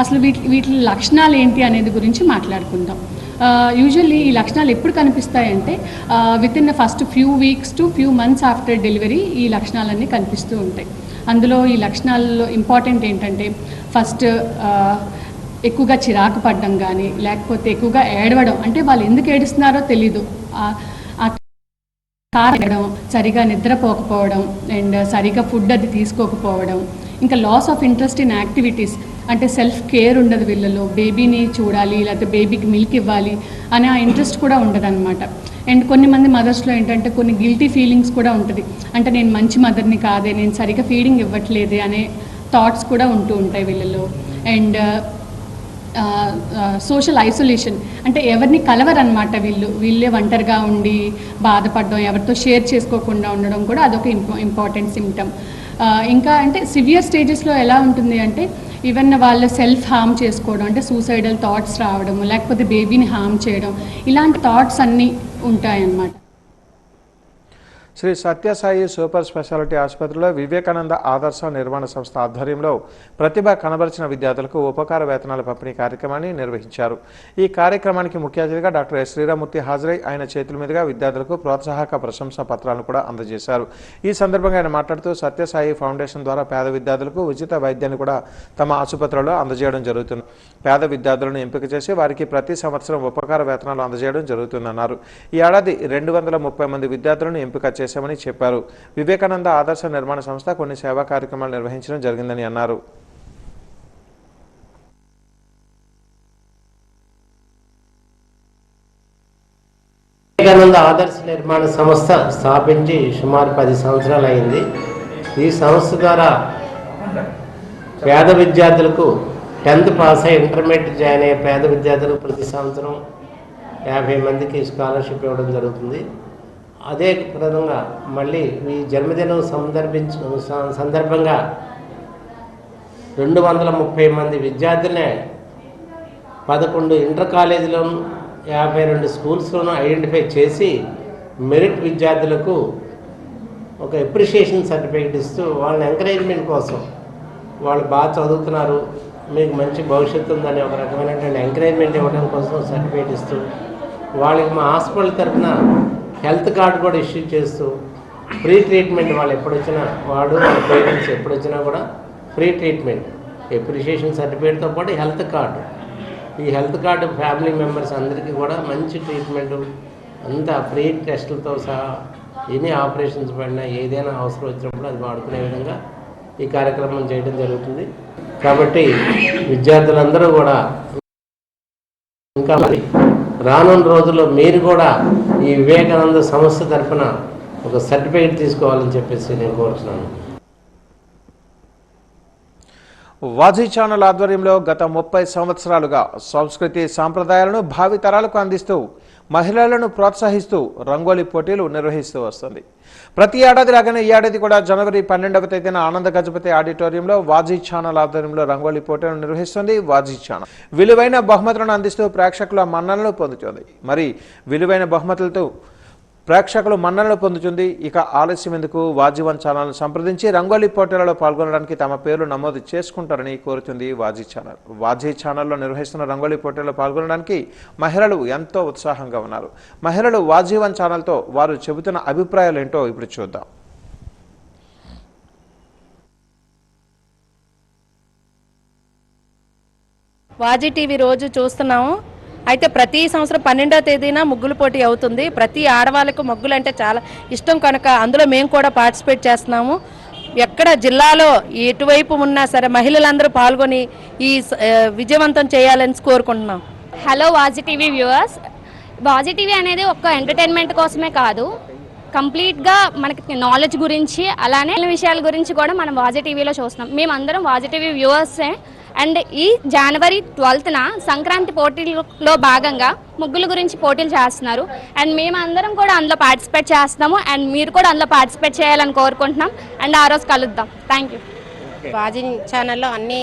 అసలు వీటి లక్షణాలు ఏంటి అనేది గురించి మాట్లాడుకుందాం. యూజువల్లీ ఈ లక్షణాలు ఎప్పుడు కనిపిస్తాయంటే within the first few weeks to few months after delivery ఈ లక్షణాలన్నీ కనిపిస్తూ ఉంటాయి. అందులో ఈ లక్షణాల్లో ఇంపార్టెంట్ ఏంటంటే ఫస్ట్ ఎక్కువగా చిరాకు పడడం కానీ, లేకపోతే ఎక్కువగా ఏడవడం, అంటే వాళ్ళు ఎందుకు ఏడుస్తున్నారో తెలీదు, కారణం సరిగా నిద్రపోకపోవడం అండ్ సరిగా ఫుడ్ అది తీసుకోకపోవడం, ఇంకా loss of interest in activities, అంటే సెల్ఫ్ కేర్ ఉండదు వీళ్ళలో. బేబీని చూడాలి లేకపోతే బేబీకి మిల్క్ ఇవ్వాలి అనే ఆ ఇంట్రెస్ట్ కూడా ఉండదన్నమాట. అండ్ కొన్ని మదర్స్లో ఏంటంటే కొన్ని గిల్టీ ఫీలింగ్స్ కూడా ఉంటుంది, అంటే నేను మంచి మదర్ని కాదే, నేను సరిగా ఫీడింగ్ ఇవ్వట్లేదే అనే థాట్స్ కూడా ఉంటూ ఉంటాయి వీళ్ళలో. అండ్ సోషల్ ఐసోలేషన్, అంటే ఎవరిని కలవరనమాట వీళ్ళే ఒంటరిగా ఉండి బాధపడడం, ఎవరితో షేర్ చేసుకోకుండా ఉండడం కూడా అదొక ఇంపార్టెంట్ సిమ్టమ్. ఇంకా అంటే సివియర్ స్టేజెస్లో ఎలా ఉంటుంది అంటే ఈవెన్ వాళ్ళు సెల్ఫ్ హార్మ్ చేసుకోవడం, అంటే సూసైడల్ థాట్స్ రావడం, లేకపోతే బేబీని హార్మ్ చేయడం, ఇలాంటి థాట్స్ అన్నీ ఉంటాయన్నమాట. శ్రీ సత్యసాయి సూపర్ స్పెషాలిటీ ఆసుపత్రిలో వివేకానంద ఆదర్శ నిర్మాణ సంస్థ ఆధ్వర్యంలో ప్రతిభ కనబరిచిన విద్యార్థులకు ఉపకార వేతనాల పంపిణీ కార్యక్రమాన్ని నిర్వహించారు. ఈ కార్యక్రమానికి ముఖ్య అతిథిగా డాక్టర్ ఎస్ శ్రీరామూర్తి హాజరై ఆయన చేతుల మీదుగా విద్యార్థులకు ప్రోత్సాహక ప్రశంసా పత్రాలను కూడా అందజేశారు. ఈ సందర్భంగా ఆయన మాట్లాడుతూ సత్యసాయి ఫౌండేషన్ ద్వారా పేద విద్యార్థులకు ఉచిత వైద్యాన్ని కూడా తమ ఆసుపత్రిలో అందజేయడం జరుగుతుంది. పేద విద్యార్థులను ఎంపిక చేసి వారికి ప్రతి సంవత్సరం ఉపకార వేతనాలు అందజేయడం జరుగుతుందన్నారు. ఈ ఏడాది 230 మంది విద్యార్థులను ఎంపిక చేశామని చెప్పారు. వివేకానంద ఆదర్శ నిర్మాణ సంస్థ కొన్ని సేవా కార్యక్రమాలు నిర్వహించడం జరిగిందని అన్నారు. వివేకానంద ఆదర్శ నిర్మాణ సంస్థ స్థాపించి సుమారు 10 సంవత్సరాలు అయింది. ఈ సంస్థ ద్వారా పేద విద్యార్థులకు 10th పాస్ అయ్యి ఇంటర్మీడియట్ జాయిన్ అయ్యే పేద విద్యార్థులకు ప్రతి సంవత్సరం 50 మందికి స్కాలర్షిప్ ఇవ్వడం జరుగుతుంది. అదే విధంగా మళ్ళీ ఈ జన్మదినం సందర్భంగా 230 మంది విద్యార్థులనే 11 ఇంటర్ కాలేజీలోను 52 స్కూల్స్లోనూ ఐడెంటిఫై చేసి మెరిట్ విద్యార్థులకు ఒక అప్రిషియేషన్ సర్టిఫికేట్ ఇస్తూ వాళ్ళని ఎంకరేజ్మెంట్ కోసం, వాళ్ళు బాగా చదువుతున్నారు, మీకు మంచి భవిష్యత్తు ఉందని ఒక రకమైనటువంటి ఎంకరేజ్మెంట్ ఇవ్వడం కోసం సర్టిఫికేట్ ఇస్తూ, వాళ్ళకి మా హాస్పిటల్ తరఫున హెల్త్ కార్డు కూడా ఇష్యూ చేస్తూ ఫ్రీ ట్రీట్మెంట్, వాళ్ళు ఎప్పుడొచ్చినా వాడు వాళ్ళ పేరెంట్స్ ఎప్పుడొచ్చినా కూడా ఫ్రీ ట్రీట్మెంట్, అప్రిషియేషన్ సర్టిఫికేట్తో పాటు హెల్త్ కార్డు. ఈ హెల్త్ కార్డు ఫ్యామిలీ మెంబర్స్ అందరికీ కూడా మంచి ట్రీట్మెంట్, అంతా ఫ్రీ టెస్టులతో సహా ఎన్ని ఆపరేషన్స్ పడినా ఏదైనా అవసరం వచ్చినప్పుడు అది వాడుకునే విధంగా ఈ కార్యక్రమం చేయడం జరుగుతుంది. కాబట్టి విద్యార్థులందరూ కూడా ఇంకా మరి రానున్న రోజుల్లో మీరు కూడా ఈ వివేకానంద సంస్థ తరఫున ఒక సర్టిఫికేట్ తీసుకోవాలని చెప్పేసి నేను కోరుతున్నాను. వాజీ ఛానల్ ఆధ్వర్యంలో గత 30 సంవత్సరాలుగా సంస్కృతి సాంప్రదాయాలను భావితరాలకు అందిస్తూ మహిళలను ప్రోత్సహిస్తూ రంగోలీ పోటీలు నిర్వహిస్తూ వస్తుంది. ప్రతి ఏడాది లాగానే ఈ ఏడాది కూడా జనవరి 12వ తేదీన ఆనంద గజపతి ఆడిటోరియంలో వాజీ ఛానల్ ఆధ్వర్యంలో రంగోలీ పోటీలను నిర్వహిస్తుంది. వాజీ ఛానల్ విలువైన బహుమతులను అందిస్తూ ప్రేక్షకుల మన్ననలు పొందుతుంది. మరి విలువైన బహుమతులతో ప్రేక్షకులు మన్ననలు పొందుతుంది. ఇక ఆలస్యం ఎందుకు, వాజీ1 ఛానల్ను సంప్రదించి రంగోలీ పోటీలలో పాల్గొనడానికి తమ పేర్లు నమోదు చేసుకుంటారని కోరుతుంది వాజీ ఛానల్. వాజీ ఛానల్లో నిర్వహిస్తున్న రంగోలీ పోటీల్లో పాల్గొనడానికి మహిళలు ఎంతో ఉత్సాహంగా ఉన్నారు. మహిళలు వాజీ1 ఛానల్తో వారు చెబుతున్న అభిప్రాయాలు ఏంటో ఇప్పుడు చూద్దాం. వాజీ టీవీ రోజు చూస్తున్నాము. అయితే ప్రతి సంవత్సరం 12వ తేదీన ముగ్గుల పోటీ అవుతుంది. ప్రతి ఆడవాళ్ళకు ముగ్గులు అంటే చాలా ఇష్టం కనుక అందులో మేము కూడా పార్టిసిపేట్ చేస్తున్నాము. ఎక్కడ జిల్లాలో ఎటువైపు ఉన్నా సరే మహిళలందరూ పాల్గొని ఈ విజయవంతం చేయాలని కోరుకుంటున్నాం. హలో వాజీ టీవీ వ్యూవర్స్, వాజీ టీవీ అనేది ఒక్క ఎంటర్టైన్మెంట్ కోసమే కాదు, కంప్లీట్గా మనకి నాలెడ్జ్ గురించి అలానే విషయాల గురించి కూడా మనం వాజీ టీవీలో చూస్తున్నాం. మేమందరం వాజీ టీవీ వ్యూవర్సే. అండ్ ఈ జనవరి 12న సంక్రాంతి పోటీల్లో భాగంగా ముగ్గుల గురించి పోటీలు చేస్తున్నారు. అండ్ మేమందరం కూడా అందులో పార్టిసిపేట్ చేస్తున్నాము. అండ్ మీరు కూడా అందులో పార్టిసిపేట్ చేయాలని కోరుకుంటున్నాం. అండ్ ఆ రోజు కలుద్దాం. Thank you. వాజీ ఛానల్లో అన్ని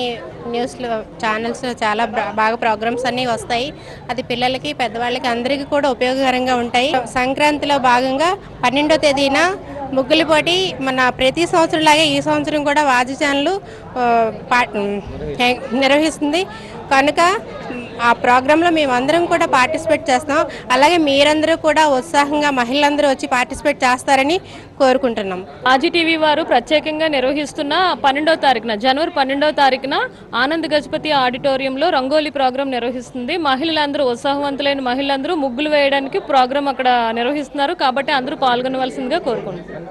న్యూస్లు ఛానల్స్లో చాలా బాగా ప్రోగ్రామ్స్ అన్నీ వస్తాయి. అది పిల్లలకి పెద్దవాళ్ళకి అందరికీ కూడా ఉపయోగకరంగా ఉంటాయి. సంక్రాంతిలో భాగంగా 12వ తేదీన ముగ్గుల పోటీ మన ప్రతి సంవత్సరం లాగే ఈ సంవత్సరం కూడా వాజీ ఛానల్ నిర్వహిస్తుంది కనుక ఆ ప్రోగ్రాంలో మేమందరం కూడా పార్టిసిపేట్ చేస్తాం. అలాగే మీరందరూ కూడా ఉత్సాహంగా మహిళలందరూ వచ్చి పార్టిసిపేట్ చేస్తారని కోరుకుంటున్నాం. వాజీ టీవీ వారు ప్రత్యేకంగా నిర్వహిస్తున్న 12వ తారీఖున జనవరి 12వ తారీఖున ఆనంద్ గజపతి ఆడిటోరియంలో రంగోలీ ప్రోగ్రాం నిర్వహిస్తుంది. మహిళలందరూ ఉత్సాహవంతులైన మహిళలందరూ ముగ్గులు వేయడానికి ప్రోగ్రాం అక్కడ నిర్వహిస్తున్నారు. కాబట్టి అందరూ పాల్గొనవలసిందిగా కోరుకుంటున్నాం.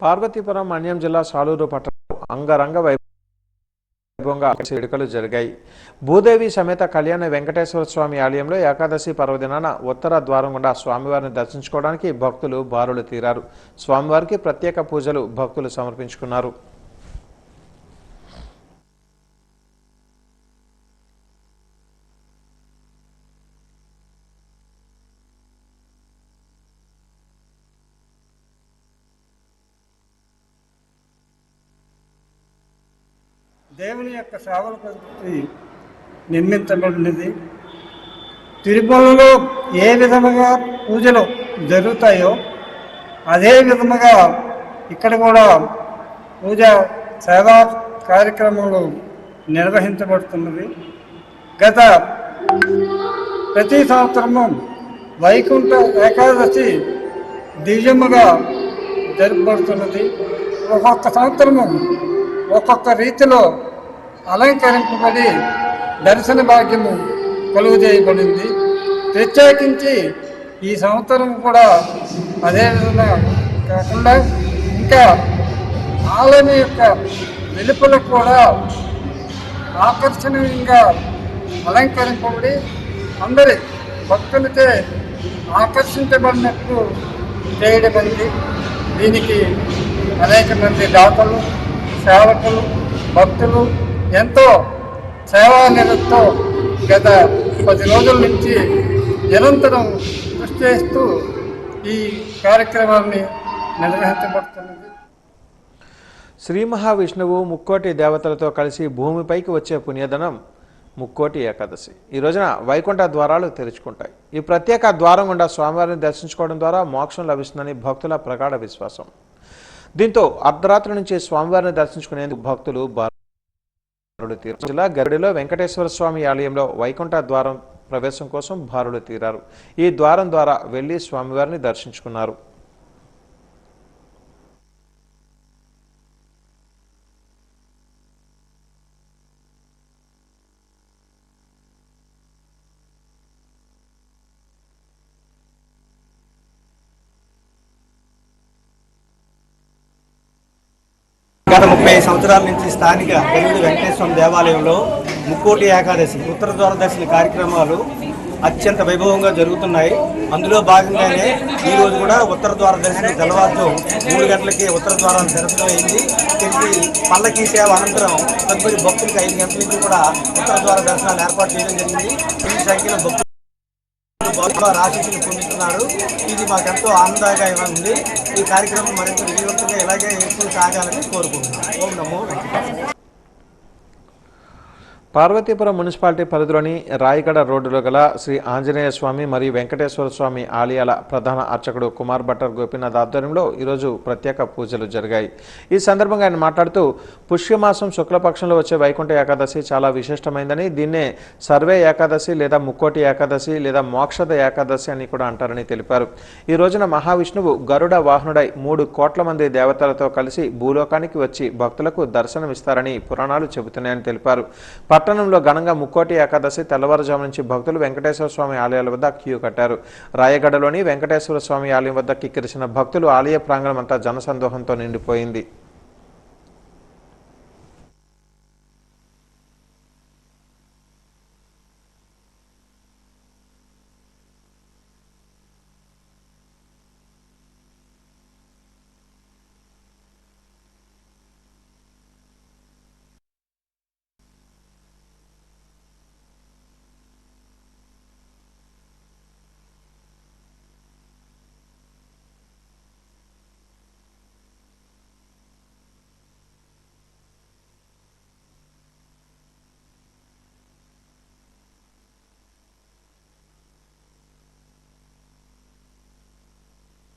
పార్వతీపురం మన్యం జిల్లా సాలూరు పట్టణంలో అంగరంగ వైభవంగా వేడుకలు జరిగాయి. భూదేవి సమేత కళ్యాణ వెంకటేశ్వర స్వామి ఆలయంలో ఏకాదశి పర్వదినాన ఉత్తర ద్వారం గుండా స్వామివారిని దర్శించుకోవడానికి భక్తులు బారులు తీరారు. స్వామివారికి ప్రత్యేక పూజలు భక్తులు సమర్పించుకున్నారు. దేవుని యొక్క సేవల పద్ధతి నిర్మించబడినది. తిరుమలలో ఏ విధముగా పూజలు జరుగుతాయో అదే విధముగా ఇక్కడ కూడా పూజ సేవా కార్యక్రమాలు నిర్వహించబడుతున్నది. గత ప్రతి సంవత్సరము వైకుంఠ ఏకాదశి దివ్యముగా జరపబడుతున్నది. ఒక్కొక్క సంవత్సరము ఒక్కొక్క రీతిలో అలంకరింపబడి దర్శన భాగ్యము కలుగు చేయబడింది. ప్రత్యేకించి ఈ సంవత్సరం కూడా అదే విధంగా కాకుండా ఇంకా ఆలయం యొక్క వెలుపలకు కూడా ఆకర్షణీయంగా అలంకరింపబడి అందరి భక్తులచే ఆకర్షించబడినట్లు చేయబడింది. దీనికి అనేక మంది దాతలు, సేవకులు, భక్తులు ఎంతో సేవా నిరతో గత 10 రోజుల నుంచి నిరంతరం కృషి చేస్తూ ఈ కార్యక్రమాన్ని నిర్వహించబడుతున్నది. శ్రీ మహావిష్ణువు ముక్కోటి దేవతలతో కలిసి భూమిపైకి వచ్చే పుణ్యదనం ముక్కోటి ఏకాదశి. ఈ రోజున వైకుంఠ ద్వారాలు తెరుచుకుంటాయి. ఈ ప్రత్యేక ద్వారం గుండా స్వామివారిని దర్శించుకోవడం ద్వారా మోక్షం లభిస్తుందని భక్తుల ప్రగాఢ విశ్వాసం. దీంతో అర్ధరాత్రి నుంచి స్వామివారిని దర్శించుకునేందుకు భక్తులు బారులు తీరారు. జిల్లా గరిడిలో వెంకటేశ్వర స్వామి ఆలయంలో వైకుంఠ ద్వారం ప్రవేశం కోసం బారులు తీరారు. ఈ ద్వారం ద్వారా వెళ్లి స్వామివారిని దర్శించుకున్నారు. గత 30 సంవత్సరాల నుంచి స్థానిక గరిడి వెంకటేశ్వర దేవాలయంలో ముక్కోటి ఏకాదశి ఉత్తర ద్వార దర్శన కార్యక్రమాలు అత్యంత వైభవంగా జరుగుతున్నాయి. అందులో భాగంగానే ఈ రోజు కూడా ఉత్తర ద్వార దర్శనం తెల్లవారుతో 3 గంటలకి ఉత్తర ద్వారాన్ని తెరచడం అయింది. తిరిగి పల్లకీ సేవ అనంతరం తదుపరి భక్తులకు 5 గంటల నుంచి కూడా ఉత్తర ద్వార దర్శనాలు ఏర్పాటు చేయడం జరిగింది. ఈ సంఖ్యలో భక్తులు ఆశీస్సులు పొందుతున్నారు. ఇది మాకెంతో ఆనందదాయకంగా ఉంది. ఈ కార్యక్రమం మరింత విజయవంతంగా ఇలాగే ఎక్కువ సాగాలని కోరుకుంటున్నాం. ఓం నమో వెంకటేశ్వర. పార్వతీపురం మున్సిపాలిటీ పరిధిలోని రాయగడ రోడ్డులో గల శ్రీ ఆంజనేయ స్వామి మరియు వెంకటేశ్వర స్వామి ఆలయాల ప్రధాన అర్చకుడు కుమార్ భట్టర్ గోపీనాథ్ ఆధ్వర్యంలో ఈరోజు ప్రత్యేక పూజలు జరిగాయి. ఈ సందర్భంగా ఆయన మాట్లాడుతూ పుష్యమాసం శుక్లపక్షంలో వచ్చే వైకుంఠ ఏకాదశి చాలా విశిష్టమైందని, దీన్నే సర్వే ఏకాదశి లేదా ముక్కోటి ఏకాదశి లేదా మోక్షద ఏకాదశి అని కూడా అంటారని తెలిపారు. ఈ రోజున మహావిష్ణువు గరుడ వాహనుడై 3 కోట్ల మంది దేవతలతో కలిసి భూలోకానికి వచ్చి భక్తులకు దర్శనమిస్తారని పురాణాలు చెబుతున్నాయని తెలిపారు. పట్టణంలో ఘనంగా ముక్కోటి ఏకాదశి తెల్లవారుజాము నుంచి భక్తులు వెంకటేశ్వర స్వామి ఆలయాల వద్ద క్యూ కట్టారు. రాయగడలోని వెంకటేశ్వర స్వామి ఆలయం వద్ద కిక్కిరిసిన భక్తులు ఆలయ ప్రాంగణం అంతా జనసందోహంతో నిండిపోయింది.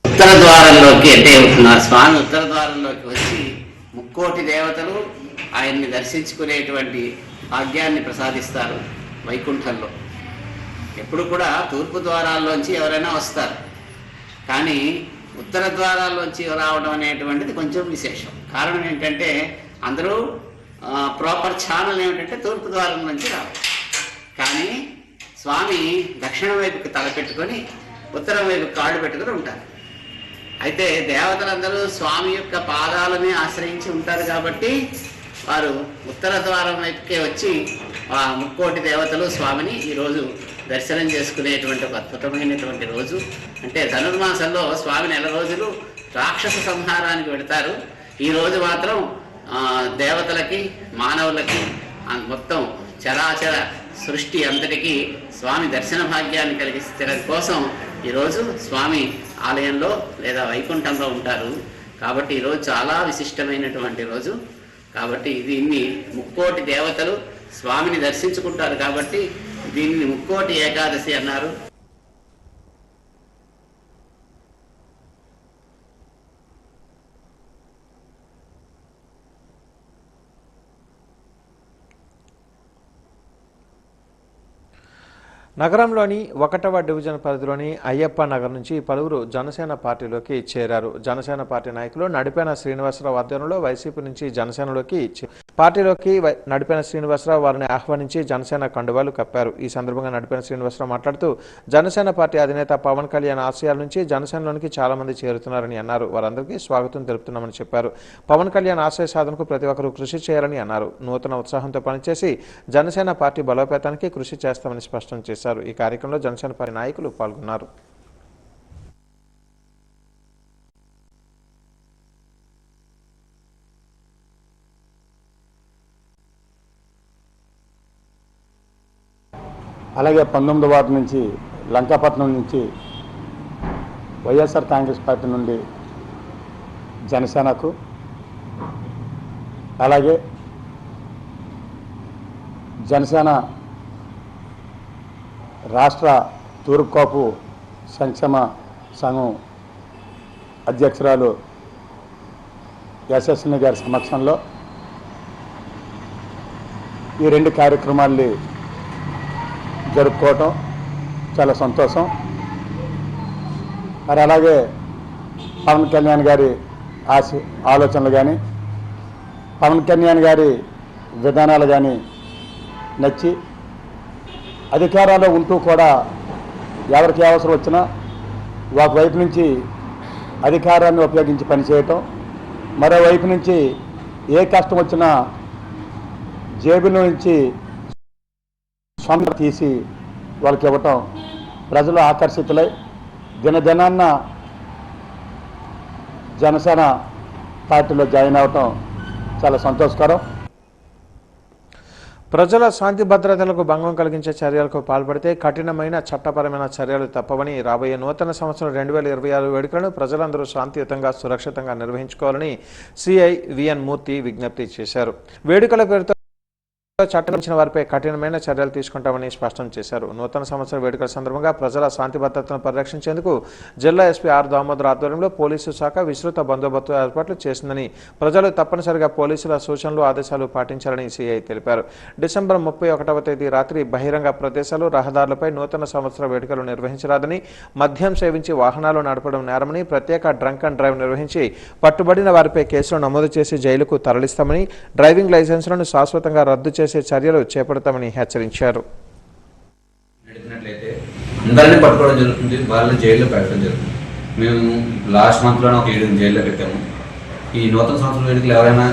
ఉత్తర ద్వారంలోకి అంటే స్వామి ఉత్తర ద్వారంలోకి వచ్చి ముక్కోటి దేవతలు ఆయన్ని దర్శించుకునేటువంటి భాగ్యాన్ని ప్రసాదిస్తారు. వైకుంఠంలో ఎప్పుడు కూడా తూర్పు ద్వారాల్లోంచి ఎవరైనా వస్తారు, కానీ ఉత్తర ద్వారాల్లోంచి రావడం అనేటువంటిది కొంచెం విశేషం. కారణం ఏంటంటే అందరూ ప్రాపర్ ఛానల్ ఏమిటంటే తూర్పు ద్వారం నుంచి రావాలి, కానీ స్వామి దక్షిణ వైపుకి తలపెట్టుకొని ఉత్తరం వైపు కాళ్ళు పెట్టుకొని ఉంటారు. అయితే దేవతలందరూ స్వామి యొక్క పాదాలని ఆశ్రయించి ఉంటారు కాబట్టి వారు ఉత్తర ద్వారం వైపుకే వచ్చి ఆ ముక్కోటి దేవతలు స్వామిని ఈరోజు దర్శనం చేసుకునేటువంటి ఒక అద్భుతమైనటువంటి రోజు. అంటే ధనుర్మాసంలో స్వామి 4 రోజులు రాక్షస సంహారానికి వెళతారు. ఈ రోజు మాత్రం దేవతలకి మానవులకి మొత్తం చరాచర సృష్టి అంతటికీ స్వామి దర్శన భాగ్యాన్ని కలిగించడం కోసం ఈరోజు స్వామి ఆలయంలో లేదా వైకుంఠంలో ఉంటారు. కాబట్టి ఈరోజు చాలా విశిష్టమైనటువంటి రోజు. కాబట్టి దీన్ని ముక్కోటి దేవతలు స్వామిని దర్శించుకుంటారు కాబట్టి దీన్ని ముక్కోటి ఏకాదశి అన్నారు. నగరంలోని 1వ డివిజన్ పరిధిలోని అయ్యప్ప నగర్ నుంచి పలువురు జనసేన పార్టీలోకి చేరారు. జనసేన పార్టీ నాయకులు నడిపేన శ్రీనివాసరావు ఆధ్వర్యంలో వైసీపీ నుంచి జనసేనలోకి పార్టీలోకి నడిపేన శ్రీనివాసరావు వారిని ఆహ్వానించి జనసేన కండువాలు కప్పారు. ఈ సందర్భంగా నడిపేన శ్రీనివాసరావు మాట్లాడుతూ జనసేన పార్టీ అధినేత పవన్ కళ్యాణ్ ఆశయాల నుంచి జనసేనలోనికి చాలా మంది చేరుతున్నారని అన్నారు. వారందరికీ స్వాగతం తెలుపుతున్నామని చెప్పారు. పవన్ కళ్యాణ్ ఆశయ సాధనకు ప్రతి ఒక్కరూ కృషి చేయాలని అన్నారు. నూతన ఉత్సాహంతో పనిచేసి జనసేన పార్టీ బలోపేతానికి కృషి చేస్తామని స్పష్టం చేశారు. ఈ కార్యక్రమంలో జనసేన పార్టీ నాయకులు పాల్గొన్నారు. అలాగే 19వ వార్డు నుంచి లంకాపట్నం నుంచి వైఎస్ఆర్ కాంగ్రెస్ పార్టీ నుండి జనసేనకు, అలాగే జనసేన రాష్ట్ర తూర్పుకాపు సంక్షేమ సంఘం అధ్యక్షురాలు యశస్విని గారి సమక్షంలో ఈ 2 కార్యక్రమాల్ని జరుపుకోవటం చాలా సంతోషం. మరి అలాగే పవన్ కళ్యాణ్ గారి ఆలోచనలు కానీ, పవన్ కళ్యాణ్ గారి విధానాలు కానీ నచ్చి అధికారంలో ఉంటూ కూడా ఎవరికి అవసరం వచ్చినా ఒకవైపు నుంచి అధికారాన్ని ఉపయోగించి పనిచేయటం, మరోవైపు నుంచి ఏ కష్టం వచ్చినా జేబులో నుంచి సొంత తీసి వాళ్ళకి ఇవ్వటం ప్రజలు ఆకర్షితులై దినదినాన్న జనసేన పార్టీలో జాయిన్ అవటం చాలా సంతోషకరం. ప్రజల శాంతి భద్రతలకు భంగం కలిగించే చర్యలకు పాల్పడితే కఠినమైన చట్టపరమైన చర్యలు తప్పవని రాబోయే నూతన సంవత్సరం 2026 వేడుకలను ప్రజలందరూ శాంతియుతంగా సురక్షితంగా నిర్వహించుకోవాలని సిఐ విఎన్ మూర్తి విజ్ఞప్తి చేశారు. వేడుకల పేరుతో చట్టం ఇచ్చిన వారిపై కఠినమైన చర్యలు తీసుకుంటామని స్పష్టం చేశారు. నూతన సంవత్సర వేడుకల సందర్భంగా ప్రజల శాంతి భద్రతను పరిరక్షించేందుకు జిల్లా ఎస్పీ ఆర్ దామోదర్ ఆధ్వర్యంలో పోలీసు శాఖ విస్తృత బందోబస్తు ఏర్పాట్లు చేసిందని, ప్రజలు తప్పనిసరిగా పోలీసుల సూచనలు ఆదేశాలు పాటించాలని సిఐ తెలిపారు. డిసెంబర్ 31వ తేదీ రాత్రి బహిరంగ ప్రదేశాలు, రహదారులపై నూతన సంవత్సర వేడుకలు నిర్వహించరాదని, మద్యం సేవించి వాహనాలు నడపడం నేరమని, ప్రత్యేక డ్రంక్ అండ్ డ్రైవ్ నిర్వహించి పట్టుబడిన వారిపై కేసులు నమోదు చేసి జైలుకు తరలిస్తామని, డ్రైవింగ్ లైసెన్సులను శాశ్వతంగా రద్దు చేసే చర్యలు చేపడతామని హెచ్చరించారు. అందరినీ పట్టుకోవడం జరుగుతుంది, వాళ్ళని జైల్లో పెట్టడం జరుగుతుంది. మేము లాస్ట్ మంత్లోనే ఒక 7 జైల్లో పెట్టాము. ఈ నూతన సంవత్సరం వేడుకలు ఎవరైనా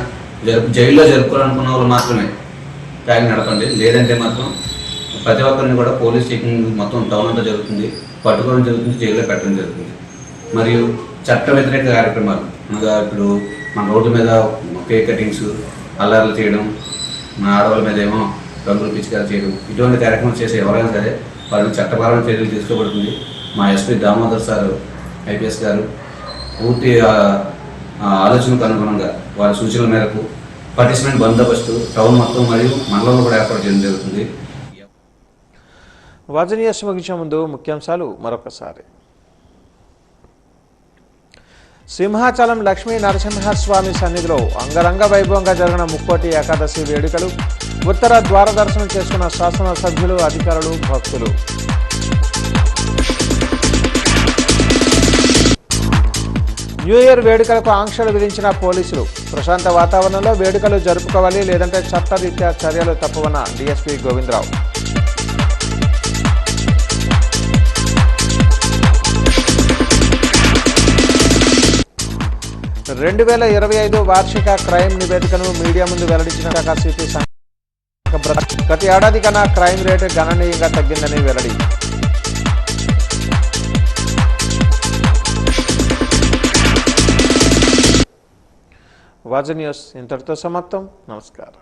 జైల్లో జరుపుకోవాలనుకున్న వాళ్ళు మాత్రమే ట్యాగ్ నడపండి, లేదంటే మాత్రం ప్రతి ఒక్కరిని కూడా పోలీస్ చెకింగ్ మొత్తం టౌన్ అంతా జరుగుతుంది, పట్టుకోవడం జరుగుతుంది, జైల్లో పెట్టడం జరుగుతుంది. మరియు చట్ట వ్యతిరేక కార్యక్రమాలు అనగా ఇప్పుడు మన రోడ్ల మీద కేక్ కటింగ్స్, అల్లర్లు చేయడం, మన ఆడవాళ్ళ మీద ఏమో రంగులు పిచికారు చేయడం, ఇటువంటి కార్యక్రమాలు చేసే ఎవరైనా సరే వాళ్ళని చట్టపరమైన చర్యలు తీసుకోబడుతుంది. మా ఎస్పీ దామోదర్ సార్ ఐపీఎస్ గారు పూర్తి ఆలోచనకు అనుగుణంగా వారి సూచనల మేరకు పటిష్టమైన బందోబస్తు టౌన్ మొత్తం మరియు మండలంలో కూడా ఏర్పాటు చేయడం జరుగుతుంది. వాజనీయ ముగించే ముందు ముఖ్యాంశాలు మరొకసారి. సింహాచలం లక్ష్మీ నరసింహస్వామి సన్నిధిలో అంగరంగ వైభవంగా జరిగిన ముక్కోటి ఏకాదశి వేడుకలు, ఉత్తర ద్వార దర్శనం చేసుకున్న శాసనసభ్యులు, అధికారులు, భక్తులు. న్యూ ఇయర్ వేడుకలకు ఆంక్షలు విధించిన పోలీసులు, ప్రశాంత వాతావరణంలో వేడుకలు జరుపుకోవాలి, లేదంటే చట్టరీత్యా చర్యలు తప్పవన్న డీఎస్పీ గోవిందరావు. 2025 వార్షిక క్రైమ్ నివేదికను మీడియా ముందు వెల్లడించిన సిపి గత ఏడాది కన్నా క్రైమ్ రేటు గణనీయంగా తగ్గిందని వెల్లడి. వాజ న్యూస్ ఇంతటితో సమాప్తం. నమస్కారం.